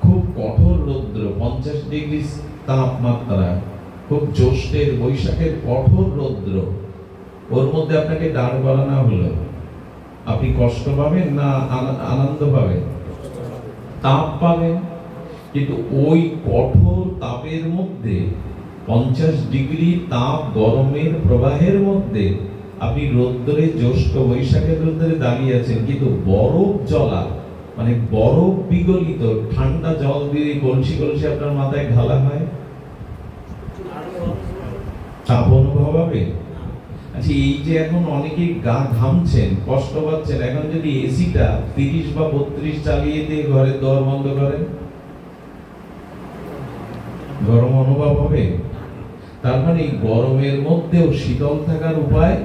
Speaker 1: খুব কঠোর রৌদ্র, 50 ডিগ্রি তাপমাত্রা, খুব জ্যৈষ্ঠের বৈশাখের কঠোর রৌদ্র, ওর মধ্যে আপনাকে দাঁড় করানো হলো, আপনি কষ্ট পাবেন না আনন্দ পাবেন? তাপ পাবেন। কিন্তু ওই কঠোর তাপের মধ্যে, 50 ডিগ্রি তাপ গরমের প্রবাহের মধ্যে আপনি রৌদ্রে, জ্যৈষ্ঠ বৈশাখের রৌদ্রে দাঁড়িয়ে আছেন, কিন্তু বরফ জ্বলা, মানে বরফ বিগলিত ঠান্ডা জল দিয়ে কলসি কলসি আপনার মাথায় ঢালা হয়, তাপ অনুভব হবে? আচ্ছা, এই যে এখন অনেকেই গা ঘামছেন, কষ্ট পাচ্ছেন, এখন যদি এসিটা 30 বা 32 চালিয়ে দিয়ে ঘরের দর বন্ধ করেন, গরম অনুভব হবে? তার মানে গরমের মধ্যেও শীতল থাকার উপায়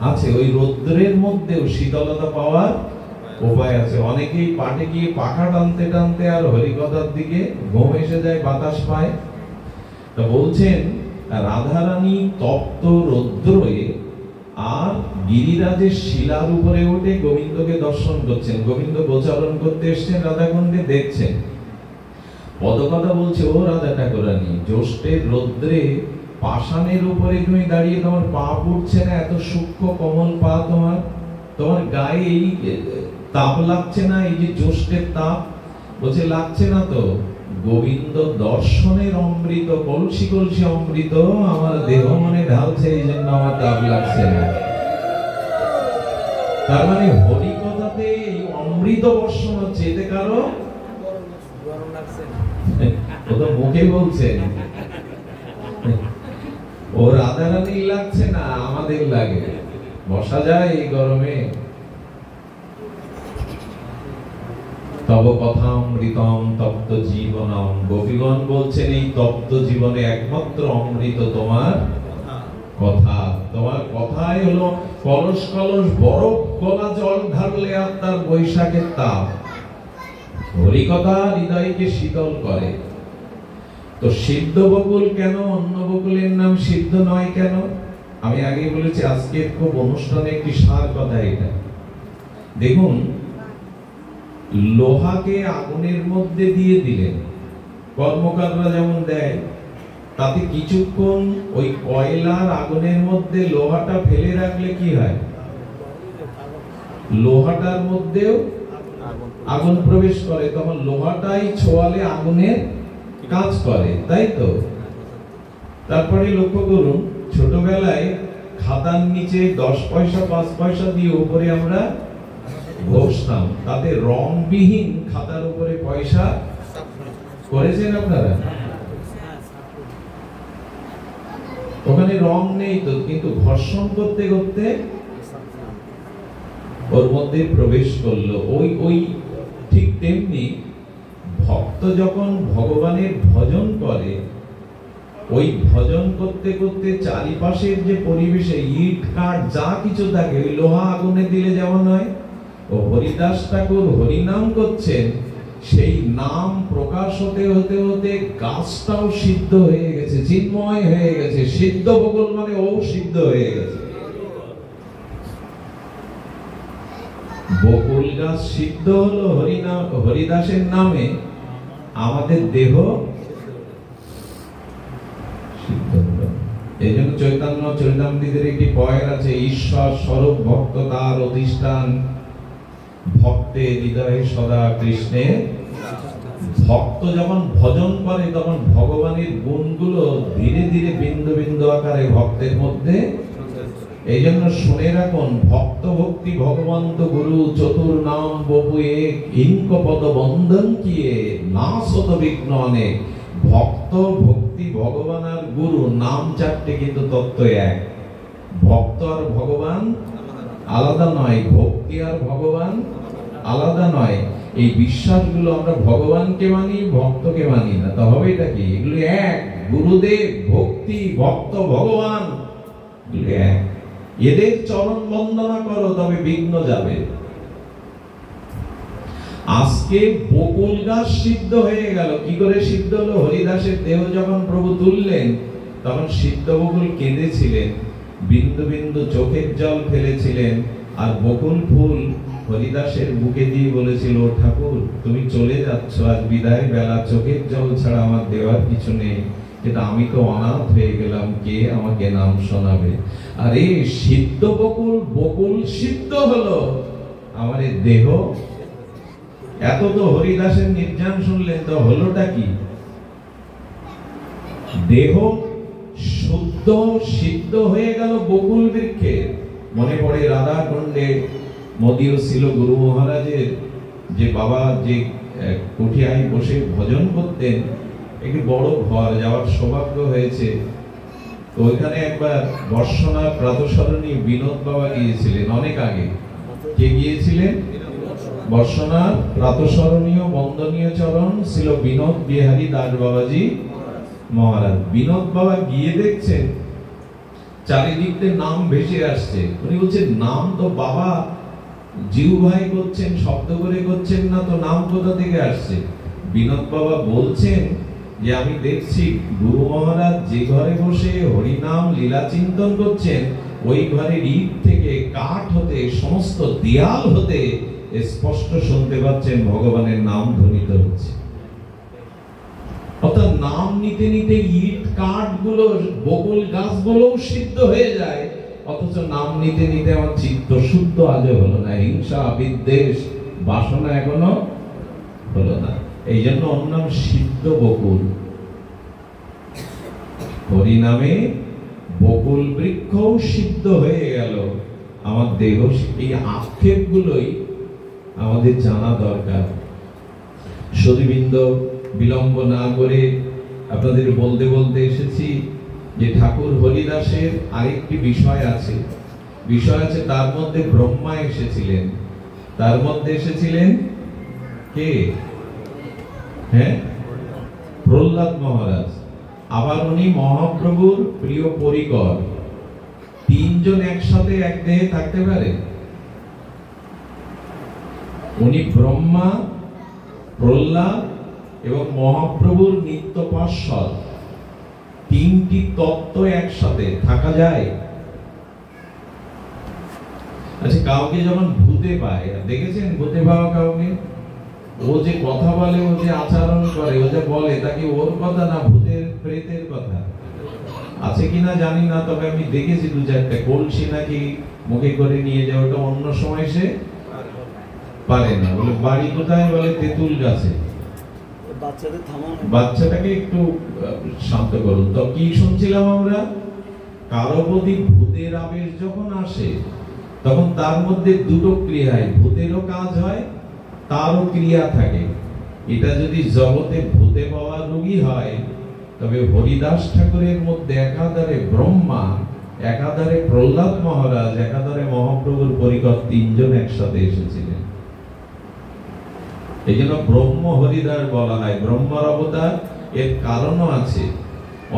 Speaker 1: আছে, ওই রৌদ্রের মধ্যেও শীতলতা পাওয়ার উপায় আছে। অনেকেই পাটে গিয়ে পাখা টানতে টানতে আর হরিকথার দিকে ঘুম এসে যায়, বাতাস পায়। তা বলছেন, রাধারানী তপ্ত রৌদ্রে আর গিরিরাজের শিলার উপরে উঠে গোবিন্দকে দর্শন করছেন। গোবিন্দ গোচারণ করতে এসছেন, রাধাকুণ্ডে দেখছেন। পদকথা বলছে, ও রাধা ঠাকুরানী, জ্যৈষ্ঠের রৌদ্রে পাষাণের উপরে তুমি দাঁড়িয়ে, তোমার পা পড়ছে না? এত সূক্ষ্ম কোমল পা তোমার, তোমার গায়ে এই তাপ লাগছে না? এই যে জ্যৈষ্ঠের তাপ, বলছে লাগছে না তো। গোবিন্দ দর্শনের অমৃত, কলসি কলসি অমৃত আমার দেহ মনে ঢালছে, এই জন্য আমার তাপ লাগছে না। তার মানে হরি কথাতে এই অমৃত বর্ষণ হচ্ছে, এতে কারো ও তো মুখে বলছেন, ও রাধারানী লাগছে না, আমাদের লাগে। বসা যায় এই গরমে? তব কথা অমৃতম তপ্ত জীবনম। গোপীগণ বলছেন এই তপ্ত জীবনে একমাত্র অমৃত তোমার কথা। তোমার কথাই হলো কলস কলস বরফ গলা জল ঢাললে আর তার বৈশাখের তাপ। হরি কথা হৃদয়কে শীতল করে। তো সিদ্ধ বকুল কেন, অন্য বকুলের নাম সিদ্ধ নয় কেন? আমি আগে বলেছি, আজকে খুব অনুষ্ঠানে একটি সার কথা এটা। দেখুন, লোহাকে আগুনের মধ্যে দিয়ে দিলেন, কর্মকাররা যেমন দেয়, তাতে কিছুক্ষণ ওই কয়লার আগুনের মধ্যে লোহাটা ফেলে রাখলে কি হয়? লোহাটার মধ্যেও আগুন প্রবেশ করে, তখন লোহাটাই ছোঁয়ালে আগুনের কাজ করে, তাই তো? তারপরে লক্ষ্য করুন, ছোটবেলায় খাতার নিচে 10 পয়সা 5 পয়সা দিয়ে উপরে আমরা ঘষতাম, তাতে রংবিহীন খাতার উপরে পয়সা করেছেন আপনারা? ওখানে রং নেই তো, কিন্তু ঘর্ষণ করতে করতে ওর মধ্যে প্রবেশ করলো। ওই ঠিক তেমনি ভক্ত যখন ভগবানের ভজন করে, ওই ভজন করতে করতে চারিপাশের যে পরিবেশে ইট কাঠ যা কিছু থাকে, ওই লোহা আগুনে দিলে যেমন হয়, ও হরিদাস ঠাকুর হরিনাম করছেন, সেই নাম প্রকাশ হতে হতে হতে গাছটাও সিদ্ধ হয়ে গেছে, চিন্ময় হয়ে গেছে। সিদ্ধ বকুল মানে ও সিদ্ধ হয়ে গেছে। বকুল গাছ সিদ্ধ হলো হরিনাম, হরিদাসের নামে, আমাদের দেহ সিদ্ধ হলো। এই জন্য চৈতন্য চরিতামৃতের একটি পয়ের আছে, ঈশ্বর স্বরূপ ভক্ত তার অধিষ্ঠান, ভক্তে হৃদয়ে সদা কৃষ্ণের। ভক্ত যখন ভজন করে তখন ভগবানের গুণগুলো ধীরে ধীরে বিন্দু বিন্দু আকারে ভক্তের মধ্যে। এই জন্য শুনে রাখুন, ভক্ত ভক্তি ভগবন্ত গুরু চতুর নাম বপু এক, ইঙ্ক পদ বন্ধন কিয়ে না শত বিঘ্ন অনেক। ভক্ত ভক্তি ভগবান আর গুরু নাম চারটে, কিন্তু তত্ত্ব এক। ভক্ত আর ভগবান আলাদা নয়, ভক্তি আর ভগবান আলাদা নয়। এই বিশ্বাসগুলো আমরা ভগবানকে মানি, ভক্তকে মানি না, তো হবে এটা কি? এগুলো এক। গুরুদেব, ভক্তি, ভক্ত, ভগবান এগুলো এক। এদের চরণ বন্দনা করো, তবে বিঘ্ন যাবে। আজকে বকুল গাছ সিদ্ধ হয়ে গেল। কি করে সিদ্ধ হলো? হরিদাসের দেহ যখন প্রভু তুললেন, তখন সিদ্ধ বকুল কেঁদেছিলেন, বিন্দু বিন্দু চোখের জল ফেলেছিলেন, আর বকুল ফুল হরিদাসের বুকে দিয়ে বলেছিল, ঠাকুর তুমি চলে যাচ্ছ, আজ বিদায় বেলা, চোখের জল ছাড়া আমার দেওয়ার কিছু নেই, কিন্তু আমি তো অনাথ হয়ে গেলাম, কে আমাকে নাম শোনাবে? আরে সিদ্ধ বকুল, বকুল সিদ্ধ হলো, আমার দেহ। এত তো হরিদাসের নির্যান শুনলেন, তো হলোটা কি? দেহ শুদ্ধ সিদ্ধ হয়ে গেল বকুল বৃক্ষে। মনে পড়ে রাধা কুণ্ডে মোদিও ছিল গুরু মহারাজের, যে বাবা যে কুঠিয়ায় বসে ভজন করতেন, একটি বড় ঘর, যাওয়ার সৌভাগ্য হয়েছে। তো ওইখানে একবার বর্ষনা প্রাতঃস্মরণী বিনোদ বাবা গিয়েছিলেন, অনেক আগে। কে গিয়েছিলেন? বর্ষনার প্রাতঃস্মরণীয় বন্দনীয় চরণ ছিল বিনোদ বিহারী দাস বাবাজি মহারাজ। বিনোদ বাবা গিয়ে দেখছেন চারিদিকে নাম ভেসে আসছে। উনি বলছেন, নাম তো বাবা জিউ ভাই করছেন, শব্দ করে করছেন না, তো নাম কোথা থেকে আসছে? বিনোদ বাবা বলছেন যে আমি দেখছি গুরু মহারাজ যে ঘরে বসে হরিনাম লীলা চিন্তন করছেন, ওই ঘরের ইট থেকে, কাঠ হতে, সমস্ত দেয়াল হতে স্পষ্ট শুনতে পাচ্ছেন ভগবানের নাম ধ্বনিত হচ্ছে। অর্থাৎ নাম নিতে নিতে ইট কাঠ গুলো, বকুল গাছগুলো সিদ্ধ হয়ে যায়, অথচ নাম নিতে নিতে আমার চিত্ত শুদ্ধ আজও হলো না। হিংসা, বিদ্বেষ, বাসনা এখনো হলো না। এই জন্য ওর নাম সিদ্ধ বকুল। হরিনামে বকুল বৃক্ষ সিদ্ধ হয়ে গেল। আমার দেহ, এই আক্ষেপ গুলোই আমাদের জানা দরকার। সদীবৃন্দ, বিলম্ব না করে আপনাদের বলতে বলতে এসেছি যে ঠাকুর হরিদাসের আরেকটি বিষয় আছে। তার মধ্যে ব্রহ্মা এসেছিলেন। তার মধ্যে এসেছিলেন কে? হ্যাঁ, প্রহ্লাদ মহারাজ। আবার উনি মহাপ্রভুর প্রিয় পরিকর। তিনজন একসাথে এক দেহে থাকতে পারে? উনি ব্রহ্মা, প্রহ্লাদ এবং মহাপ্রভুর নিত্য পার্ষদ, তিনটি তত্ত্ব একসাথে থাকা যায়? আচ্ছা, কাউকে যখন ভূতে পায়, দেখেছেন ভূতে পাওয়া কাউকে? ও যে কথা বলে, ও যে আচরণ করে, ও যে বলে, তাকে ওর কথা না ভূতের প্রেতের কথা? আছে কিনা জানি না, তবে আমি দেখেছি দু চারটে। কলসি নাকি মুখে করে নিয়ে যায়, ওটা অন্য সময় সে পারে না। বলে বাড়ি কোথায়? বলে তেঁতুল গাছে। বাচ্চাটাকে একটু শান্ত করুন। তো কি শুনছিলাম আমরা? কারো প্রতি ভূতের আবেশ যখন আসে, তখন তার মধ্যে দুটো ক্রিয়া হয়। ভূতেরও কাজ হয়, তারও ক্রিয়া থাকে। এটা যদি জগতে ভূতে পাওয়া রোগী হয়, তবে হরিদাস ঠাকুরের মধ্যে একাধারে ব্রহ্মা, একাধারে প্রহ্লাদ মহারাজ, একাধারে মহাপ্রভুর পরিকর, তিনজন একসাথে এসেছিলেন। এই জন্য ব্রহ্ম হরিদাস বলা হয়। ব্রহ্মার অবতার, এর কারণও আছে।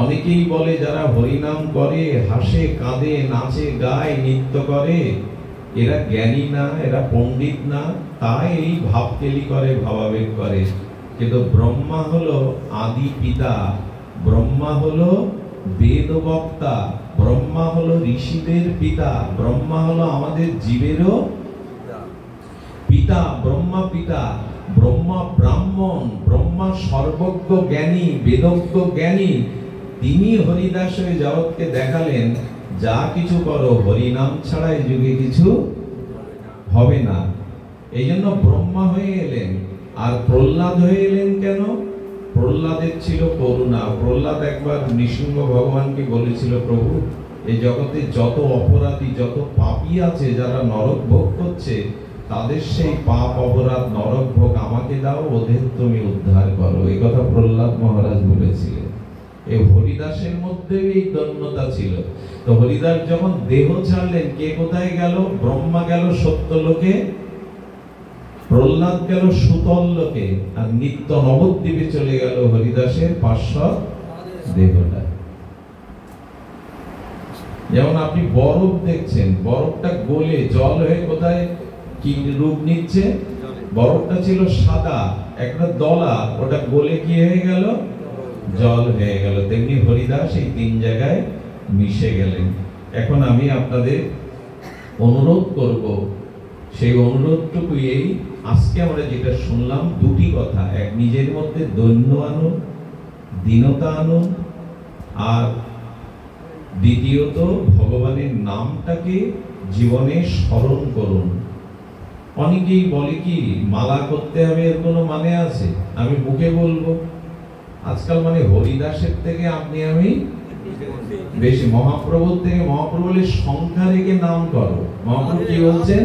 Speaker 1: অনেকেই বলে যারা হরিনাম করে, হাসে, কাঁদে, নাচে, গায়, নৃত্য করে, এরা জ্ঞানী না, এরা পণ্ডিত না, তাই এই ভাবকেলি করে, ভাবাবেগ করে। কিন্তু ব্রহ্মা হলো আদি পিতা, ব্রহ্মা হলো বেদ বক্তা, ব্রহ্মা হলো ঋষিদের পিতা, ব্রহ্মা হলো আমাদের জীবেরও পিতা। ব্রহ্মা পিতা, ব্রহ্মা ব্রাহ্মণ, ব্রহ্মা সর্বজ্ঞ জ্ঞানী, বেদজ্ঞ জ্ঞানী। তিনি হরিদাস হয়ে জগৎকে দেখালেন, যা কিছু করো হরিনাম ছাড়া এই যুগে কিছু হবে না। এই জন্য ব্রহ্মা হয়ে এলেন। আর প্রহ্লাদ হয়ে এলেন কেন? প্রহ্লাদের ছিল করুণা। প্রহ্লাদ একবার নৃসিংহ ভগবানকে বলেছিল, প্রভু, এই জগতে যত অপরাধী, যত পাপী আছে, যারা নরক ভোগ করছে, তাদের সেই পাপ, অপরাধ, নরক ভোগ আমাকে দাও, ওদের তুমি উদ্ধার করো। এই কথা প্রহ্লাদ মহারাজ বলেছিলেন। এই হরিদাসের মধ্যে এই দন্যতা ছিল। তো হরিদাস যখন দেহ ছাড়লেন, কে কোথায় গেল? ব্রহ্মা গেল সত্যলোকে, প্রহ্লাদ গেল সুতল লোকে, আর নিত্য নবদ্বীপে চলে গেল হরিদাসের পার্শ্বদ দেহটা। যেমন আপনি বরফ দেখছেন, বরফটা গলে জল হয়ে কোথায় কি রূপ নিচ্ছে? বরফটা ছিল সাদা, একটা দলা, ওটা গলে কি হয়ে গেল? জল হয়ে গেল। তেমনি হরিদাস এই তিন জায়গায় মিশে গেলেন। এখন আমি আপনাদের অনুরোধ করব, সেই অনুরোধটুকু এই আজকে আমরা যেটা শুনলাম, দুটি কথা। এক, নিজের মধ্যে দৈন্য আনুন, দীনতা আনুন, আর দ্বিতীয়ত ভগবানের নামটাকে জীবনে স্মরণ করুন। অনেকেই বলে কি মালা করতে হবে, এর কোনো মানে আছে? আমি মুখে বলবো, আজকাল মানে হরিদাসের থেকে আপনি আমি বেশি, মহাপ্রভুর থেকে। মহাপ্রভু বলে সংখ্যা রেখে নাম করো। মহাপ্রভু কি বলছেন?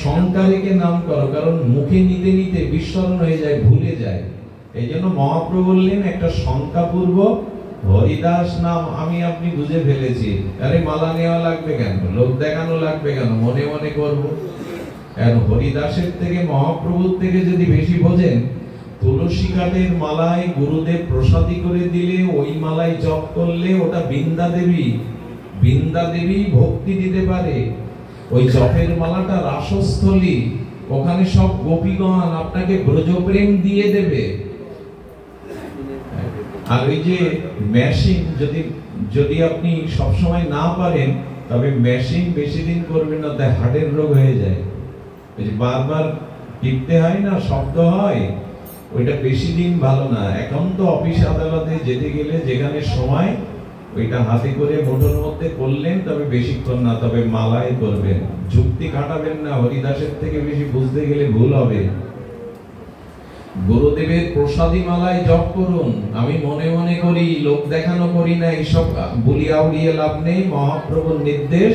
Speaker 1: সংখ্যা রেখে নাম করো, কারণ মুখে নিতে নিতে বিস্মরণ হয়ে যায়, ভুলে যায়। এই জন্য মহাপ্রভু বললেন একটা সংখ্যাপূর্বক হরিদাস নাম আমি আপনি বুঝে ফেলেছি। আরে মালা নেওয়া লাগবে কেন? লোক দেখানো লাগবে কেন? মনে মনে করবো। আর হরিদাসের থেকে, মহাপ্রভুর থেকে যদি বেশি বোঝেন, তুলসী কাঠের মালায় গুরুদেব প্রসাদী করে দিলে, ওই মালায় জপ করলে, ওটা বৃন্দা দেবী, বৃন্দা দেবী ভক্তি দিতে পারে। ওই জপের মালাটা রাসস্থলী, ওখানে সব গোপীগণ আপনাকে ব্রজপ্রেম দিয়ে দেবে। আর ওই যে মেশিন, যদি আপনি সবসময় না পারেন, তবে মেশিন বেশি দিন করবেন না, তাই হার্টের রোগ হয়ে যায়। ওই যে বারবার টিপতে হয় না, শব্দ হয়, ওইটা বেশি দিন ভালো না। এখন তো অফিস আদালতে যেতে গেলে যেখানে সময়, ওইটা হাতে করে মুঠোর মধ্যে করলেন, তবে বেশিক্ষণ না, তবে মালাই করবেন, যুক্তি খাটাবেন না। হরিদাসের থেকে বেশি বুঝতে গেলে ভুল হবে। গুরুদেবের প্রসাদী মালায় জপ করুন। আমি মনে মনে করি, লোক দেখানো করি না, এইসব বলিয়া উড়িয়ে লাভ নেই। মহাপ্রভুর নির্দেশ,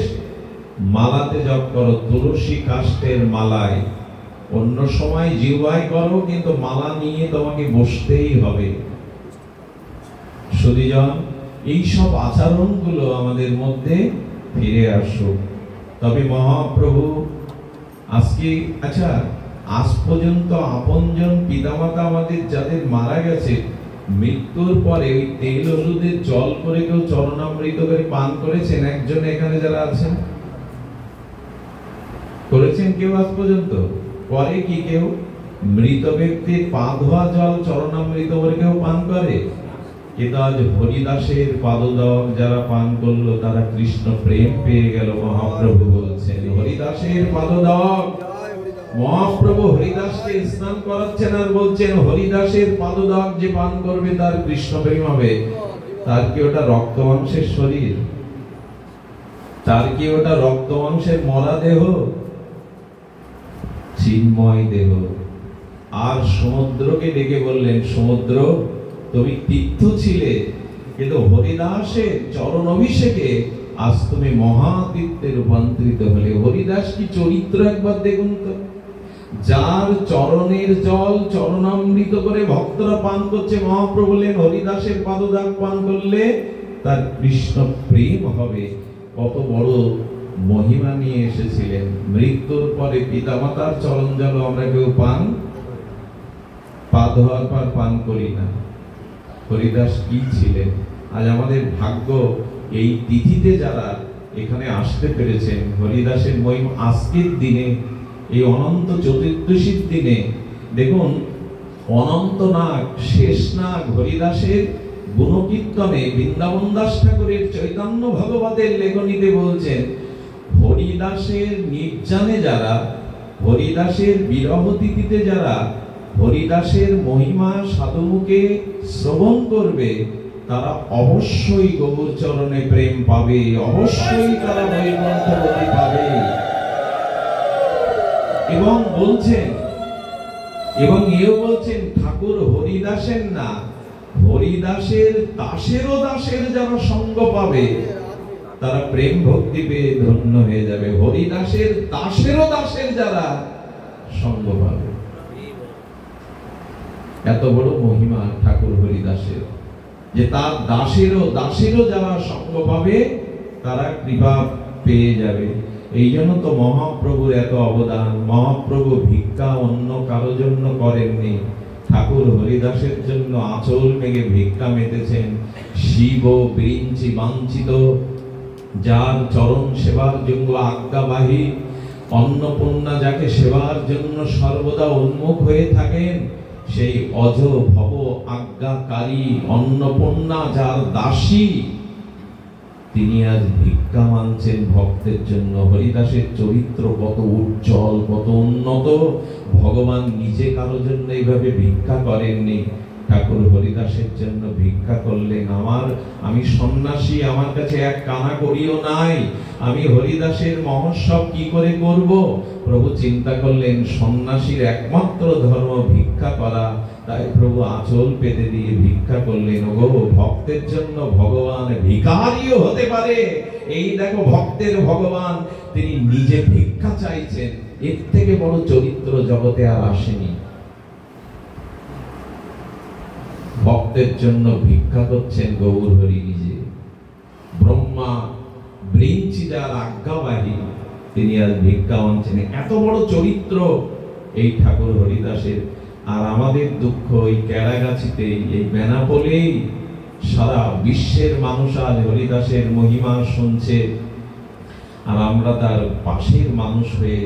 Speaker 1: মালাতে জপ করো, তুলসী কাষ্ঠের মালায়। অন্য সময় জিহ্বায় করো, কিন্তু মালা নিয়ে তোমাকে বসতেই হবে। সুধীজন, এইসব আচরণগুলো আমাদের মধ্যে ফিরে আসুক। তবে মহাপ্রভু আজকে, আচ্ছা, আজ পর্যন্ত আপনজন পিতামাতা আমাদের যাদের মারা গেছে, মৃত্যুর পরে ওই তেল হলুদের জল করে কেউ চরণামৃত করে পান করেছেন? একজন এখানে যারা আছেন করেছেন কেউ আজ পর্যন্ত? করে কি কেউ? মৃত ব্যক্তির পা ধোয়া জল চরণামৃত করে কেউ পান করে? কিন্তু আজ হরিদাসের পাদদক যারা পান করলো, তারা কৃষ্ণ প্রেম পেয়ে গেল। মহাপ্রভু বলছেন হরিদাসের পাদদক। মহাপ্রভু হরিদাসকে স্নান করাচ্ছেন আর বলছেন, হরিদাসের পাদদক যে পান করবে তার কৃষ্ণ প্রেম হবে। তার কি ওটা রক্ত মাংসের শরীর? তার কি ওটা রক্ত মাংসের মরা দেহ? চিন্ময় দেহ। আর সমুদ্রকে ডেকে বললেন, সমুদ্র তুমি তীর্থ ছিলে, কিন্তু হরিদাসের চরণ অভিষেকে আজ তুমি মহাতীর্থে রূপান্তরিত হলে। হরিদাস কি চরিত্র একবার দেখুন তো। যার চরণের জল চরণামৃত করে ভক্তরা পান করছে, মহাপ্রভু বললেন হরিদাসের পাদদাগ পান করলে তার কৃষ্ণ প্রেম হবে। কত বড় মহিমা নিয়ে এসেছিলেন। মৃত্যুর পরে পিতামাতার চরণ জল আমরা কেউ পা ধোয়ার পর পান করি না। হরিদাস কি ছিলেন? আজ আমাদের ভাগ্য, এই তিথিতে যারা এখানে আসতে পেরেছেন, হরিদাসের মহিমা আজকের দিনে, এই অনন্ত চতুর্দশীর দিনে দেখুন, অনন্ত নাগ, শেষ নাগ হরিদাসের গুণকীর্তনে বৃন্দাবন দাস ঠাকুরের চৈতন্য ভগবতের লেখনীতে বলছেন, হরিদাসের নির্জানে যারা, হরিদাসের বিরহ তিথিতে যারা হরিদাসের মহিমা সাধুমুখে শ্রবণ করবে, তারা অবশ্যই গৌর চরণে প্রেম পাবে, অবশ্যই তারা বৈকুণ্ঠ গতি পাবে। এবং বলছেন, এবং এও বলছেন, ঠাকুর হরিদাসের না, হরিদাসের দাসেরও দাসের যারা সঙ্গ পাবে, তারা প্রেম ভক্তি পেয়ে ধন্য হয়ে যাবে। হরিদাসের দাসেরও দাসের যারা সঙ্গ পাবে, এত বড় মহিমা ঠাকুর হরিদাসের, যে তার দাসেরও যারা সঙ্গ পাবে তারা কৃপা পেয়ে যাবে। এই জন্য তো মহাপ্রভুর এত অবদান। মহাপ্রভু ভিক্ষা অন্য কারো জন্য করেননি, ঠাকুর হরিদাসের জন্য আঁচল মেঘে ভিক্ষা মেতেছেন। শিব বিরিঞ্চি বাঞ্ছিত, যার চরণ সেবার জন্য আজ্ঞাবাহী, অন্নপূর্ণা যাকে সেবার জন্য সর্বদা উন্মুখ হয়ে থাকেন, সেই অজ ভব আজ্ঞাকারী অন্নপূর্ণা যার দাসী, তিনি আজ ভিক্ষা মানছেন ভক্তের জন্য। হরিদাসের চরিত্র কত উজ্জ্বল, কত উন্নত। ভগবান নিজে কারোর জন্য এইভাবে ভিক্ষা করেননি, ঠাকুর হরিদাসের জন্য ভিক্ষা করলেন। আমি সন্ন্যাসী, আমার কাছে এক কানা করিও নাই, আমি হরিদাসের মহোৎসব কি করে করব? প্রভু চিন্তা করলেন সন্ন্যাসীর একমাত্র ধর্ম ভিক্ষা করা, তাই প্রভু আঁচল পেতে দিয়ে ভিক্ষা করলেন। ওগো, ভক্তের জন্য ভগবান ভিখারিও হতে পারে। এই দেখো, ভক্তের ভগবান, তিনি নিজে ভিক্ষা চাইছেন। এর থেকে বড় চরিত্র জগতে আর আসেনি। ভক্তের জন্য ভিক্ষা করছেন গৌর হরি নিজে। ব্রহ্মা বৃঞ্চি যার আজ্ঞাবাহী, তিনি আজ ভিক্ষা মানছেন। এত বড় চরিত্র এই ঠাকুর হরিদাসের। আর আমাদের দুঃখ, এই ক্যারাগাছিতে, এই বেনাপোলেই সারা বিশ্বের মানুষ আজ হরিদাসের মহিমা শুনছে, আর আমরা তার পাশের মানুষ হয়ে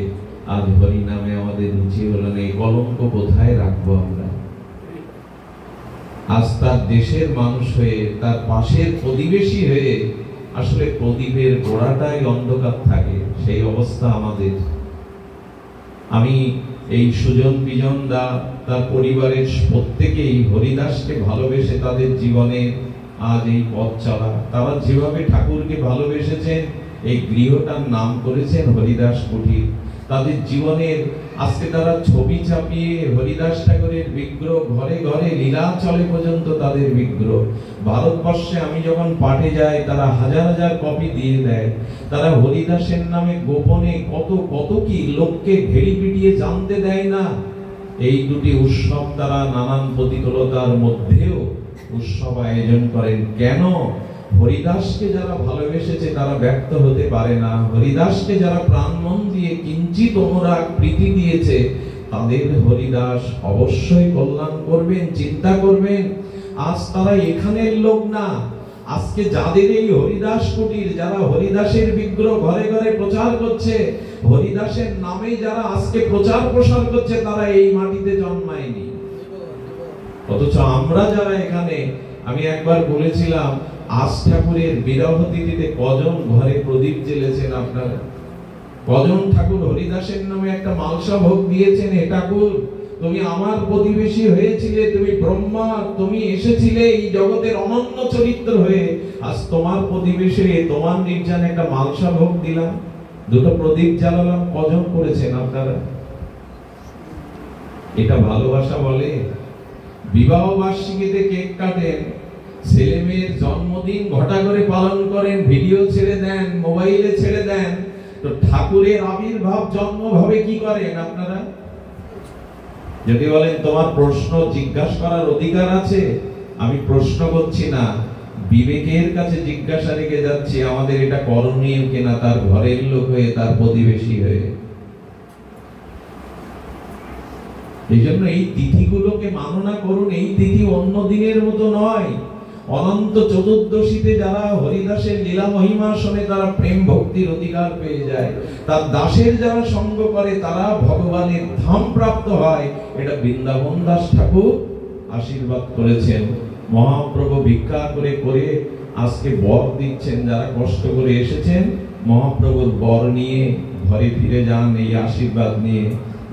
Speaker 1: আজ হরি নামে আমাদের রুচি হলো না। এই কলঙ্ক কোথায় রাখবো আমরা? আজ তার দেশের মানুষ হয়ে, তার পাশের প্রতিবেশী হয়ে, আসলে প্রদীপের গোড়াটাই অন্ধকার থাকে, সেই অবস্থা আমাদের। আমি এই সুজন বিজন দা, তার পরিবারের প্রত্যেকেই হরিদাসকে ভালোবেসে তাদের জীবনে আজ এই পথ চলা। তারা যেভাবে ঠাকুরকে ভালোবেসেছেন, এই গৃহটার নাম করেছেন হরিদাস কুটির। তাদের জীবনের আজকে তারা ছবি চাপিয়ে হরিদাস ঠাকুরের বিগ্রহ ঘরে ঘরে লীলাচলে পর্যন্ত তাদের বিগ্রহ। ভারতবর্ষে আমি যখন পাঠে যাই তারা হাজার হাজার কপি দিয়ে দেয়। তারা হরিদাসের নামে গোপনে কত কত কি লোককে ঘেরি পিটিয়ে জানতে দেয় না। এই দুটি উৎসব তারা নানান প্রতিকূলতার মধ্যেও উৎসব আয়োজন করেন। কেন? হরিদাসকে যারা ভালোবেসেছে তারা ব্যক্ত হতে পারে না। হরিদাসকে যারা প্রাণ মন দিয়ে কিঞ্চিত অনুরাগ প্রীতি দিয়েছে তাদের হরিদাস অবশ্যই কল্যাণ করবেন, চিন্তা করবেন। আজ তারা এখানের লোক না, আজকে যাদের এই হরিদাস কুটির, যারা হরিদাসের বিগ্রহ ঘরে ঘরে প্রচার করছে, হরিদাসের নামে যারা আজকে প্রচার প্রসার করছে, তারা এই মাটিতে জন্মায়নি। অথচ আমরা যারা এখানে, আমি একবার বলেছিলাম আজ ঠাকুরের বিরহ তিথিতে কজন ঘরে প্রদীপ জ্বেলেছেন আপনারা? কজন ঠাকুর হরিদাসের নামে একটা মালসা ভোগ দিয়েছেন? হে ঠাকুর, তুমি আমার প্রতিবেশী হয়েছিলে, তুমি ব্রহ্মা, তুমি এসেছিলে এই জগতের অনন্য চরিত্র হয়ে, আজ তোমার প্রতিবেশী তোমার নির্জনে একটা মালসা ভোগ দিলাম, দুটো প্রদীপ জ্বালালাম। কজন করেছেন আপনারা? এটা ভালোবাসা বলে? বিবাহ বার্ষিকীতে কেক কাটেন, ছেলে মেয়ের জন্মদিন ঘটা করে পালন করেন, ভিডিও ছেড়ে দেন, মোবাইলে ছেড়ে দেন, তো ঠাকুরের আবির্ভাব জন্ম ভাবে কি করেন আপনারা? যদি বলেন তোমার প্রশ্ন জিজ্ঞাসা করার অধিকার আছে, আমি প্রশ্ন করছি না, বিবেকের কাছে জিজ্ঞাসা রেখে যাচ্ছি, আমাদের এটা করণীয় কিনা তার ঘরের লোক হয়ে, তার প্রতিবেশী হয়ে। এই জন্য এই তিথিগুলোকে মাননা করুন। এই তিথি অন্য দিনের মতো নয়। অনন্ত চতুর্দশীতে যারা হরিদাসের লীলা মহিমা শোনে তারা প্রেম ভক্তির অধিকার পেয়ে যায়। তার দাসের যারা সঙ্গ করে তারা ভগবানের ধাম প্রাপ্ত হয়। এটা বৃন্দাবন দাস ঠাকুর আশীর্বাদ করেছেন। মহাপ্রভু ভিক্ষা করে করে আজকে বর দিচ্ছেন। যারা কষ্ট করে এসেছেন মহাপ্রভুর বর নিয়ে ঘরে ফিরে যান এই আশীর্বাদ নিয়ে।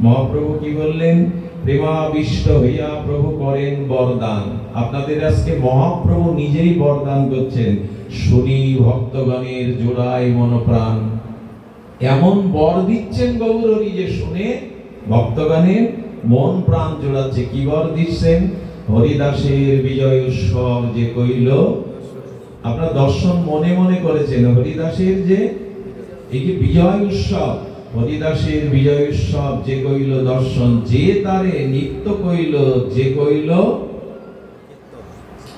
Speaker 1: মহাপ্রভু কি বললেন? প্রেমাবিষ্ট হইয়া প্রভু করেন বরদান। আপনাদের আজকে মহাপ্রভু নিজেই বরদান করছেন। শুনি ভক্তগণের জোড়ায় মনপ্রাণ। এমন বর দিচ্ছেন গৌরহরি যে শুনে ভক্তগণের মন প্রাণ জোড়াচ্ছে। কি বর দিচ্ছেন? হরিদাসের বিজয় উৎসব যে কইল। আপনার দর্শন মনে মনে করেছেন হরিদাসের যে এই যে বিজয় উৎসব, হরিদাসের বিজয় উৎসব যে কইল দর্শন, যে তারে নিত্য কইল, যে কইল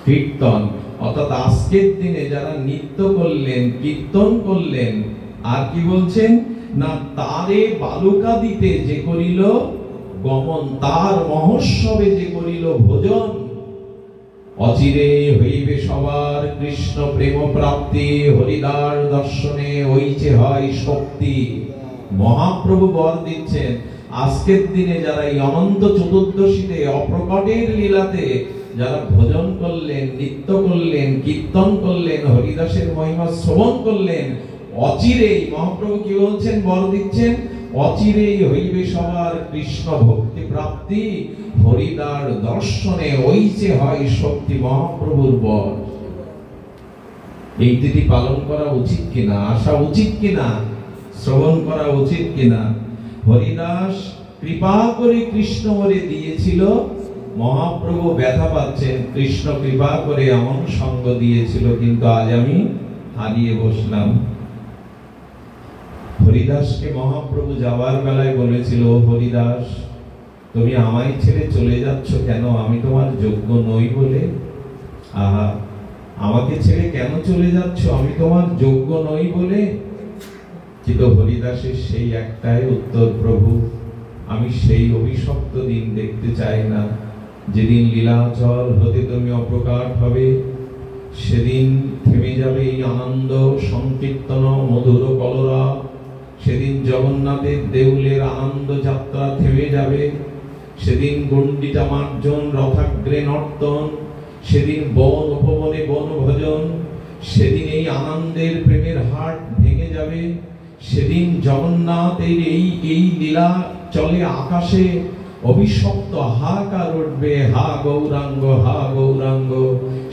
Speaker 1: কীর্তন। অর্থাৎ আজকের দিনে যারা নিত্য করলেন, কীর্তন করলেন, আর কি বলছেন না, তারে বালুকা দিতে যে করিল গমন, তার মহোৎসবে যে করিল ভোজন, অচিরে হইবে সবার কৃষ্ণ প্রেম প্রাপ্তি, হরিদাস দর্শনে ওই যে হয় শক্তি। মহাপ্রভু বর দিচ্ছেন আজকের দিনে যারা এই অনন্ত চতুর্দশীতে অপ্রকটের লীলাতে যারা ভোজন করলেন, নৃত্য করলেন, কীর্তন করলেন, হরিদাসের মহিমা শ্রবণ করলেন, অচিরেই মহাপ্রভু কি বলছেন? বর দিচ্ছেন অচিরেই হইবে সবার কৃষ্ণ ভক্তি প্রাপ্তি, হরিদাস দর্শনে ওই যে হয় শক্তি। মহাপ্রভুর বর। এই তিথি পালন করা উচিত কিনা, আসা উচিত কিনা, শ্রবণ করা উচিত কিনা? হরিদাস কৃপা করে কৃষ্ণ ওরে দিয়েছিল, মহাপ্রভু ব্যথা পাচ্ছেন, কৃষ্ণ কৃপা করে এমন সঙ্গ দিয়েছিল কিন্তু আজ আমি হারিয়ে বসলাম। হরিদাসকে মহাপ্রভু যাওয়ার বেলায় বলেছিল, হরিদাস তুমি আমায় ছেড়ে চলে যাচ্ছ কেন? আমি তোমার যোগ্য নই বলে? আহা, আমাকে ছেড়ে কেন চলে যাচ্ছ? আমি তোমার যোগ্য নই বলে? কিন্তু হরিদাসের সেই একটাই উত্তর, প্রভু আমি সেই অভিশপ্ত দিন দেখতে চাই না যেদিন লীলাচল হতে তুমি অপ্রকাট হবে। সেদিন থেমে যাবে এই আনন্দ সংকীর্তন মধুর কলরা, সেদিন জগন্নাথের দেউলের আনন্দ যাত্রা থেমে যাবে, সেদিন গণ্ডিতা মার্জন রথাগ্রে নর্তন, সেদিন বন উপবনে বন ভজন, সেদিন এই আনন্দের প্রেমের হাট ভেঙে যাবে, সেদিন জগন্নাথের এই লীলা চলে আকাশে অভিশপ্ত হাহাকার উঠবে, হা গৌরাঙ্গ, হা গৌরাঙ্গ।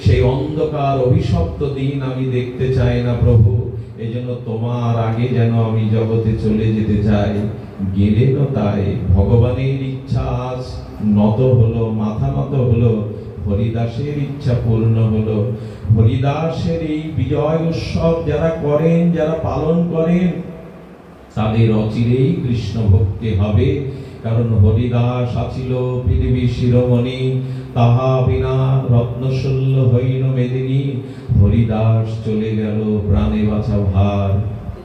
Speaker 1: সেই অন্ধকার অভিশপ্ত দিন আমি দেখতে চাই না প্রভু। এজন্য তোমার আগে যেন আমি জগতে চলে যেতে চাই। গেলেন তাই ভগবানের ইচ্ছা আজ নত হলো, মাথা নত হলো, হরিদাসের ইচ্ছা পূর্ণ হলো। হরিদাসের এই বিজয় উৎসব যারা করেন, যারা পালন করেন, তাদের অচিরেই কৃষ্ণ ভক্তি হবে। কারণ হরিদাস আছিল পৃথিবী শিরোমণি, তাহা বিনা রত্নশল্য হইন মেদিনী। হরিদাস চলে গেল প্রাণে বাঁচা ভার,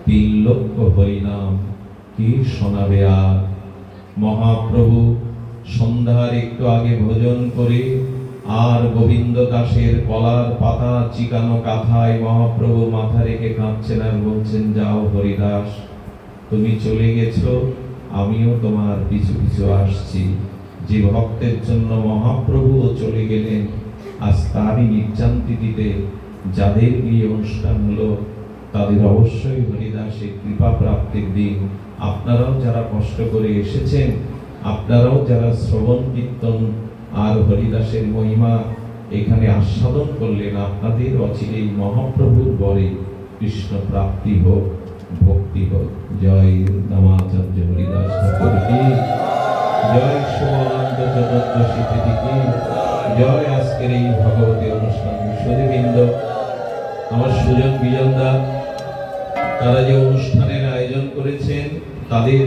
Speaker 1: 3 লক্ষ হরিনাম কি শোনাবে আর। মহাপ্রভু সন্ধ্যার একটু আগে ভোজন করে আর গোবিন্দ দাসের কলার পাতা চিকানো কাঁথায় মহাপ্রভু মাথা রেখে কাঁদছেন আর বলছেন, যাও হরিদাস, তুমি চলে গেছো, আমিও তোমার পিছু পিছু আসছি। যে ভক্তের জন্য মহাপ্রভুও চলে গেলেন, আজ তারই নির্যান তিথিতে যাদের গৃহে অনুষ্ঠান হলো, তাদের অবশ্যই হরিদাসের কৃপা প্রাপ্তির দিন। আপনারাও যারা কষ্ট করে এসেছেন, আপনারাও যারা শ্রবণ কীর্তন আর হরিদাসের মহিমা এখানে আস্বাদন করলেন, আপনাদের অচিরেই মহাপ্রভুর বরে কৃষ্ণ প্রাপ্তি হোক, ভক্তি হোক। জয় নামাচার্য হরিদাস ঠাকুর কি জয়, শুভানন্দ চতুর্দশী তিথি কি জয়। আজকের এই ভগবতী অনুষ্ঠান সুধীবৃন্দ, আমার সুজন বিজনদা, তারা যে অনুষ্ঠানের আয়োজন করেছেন, তাদের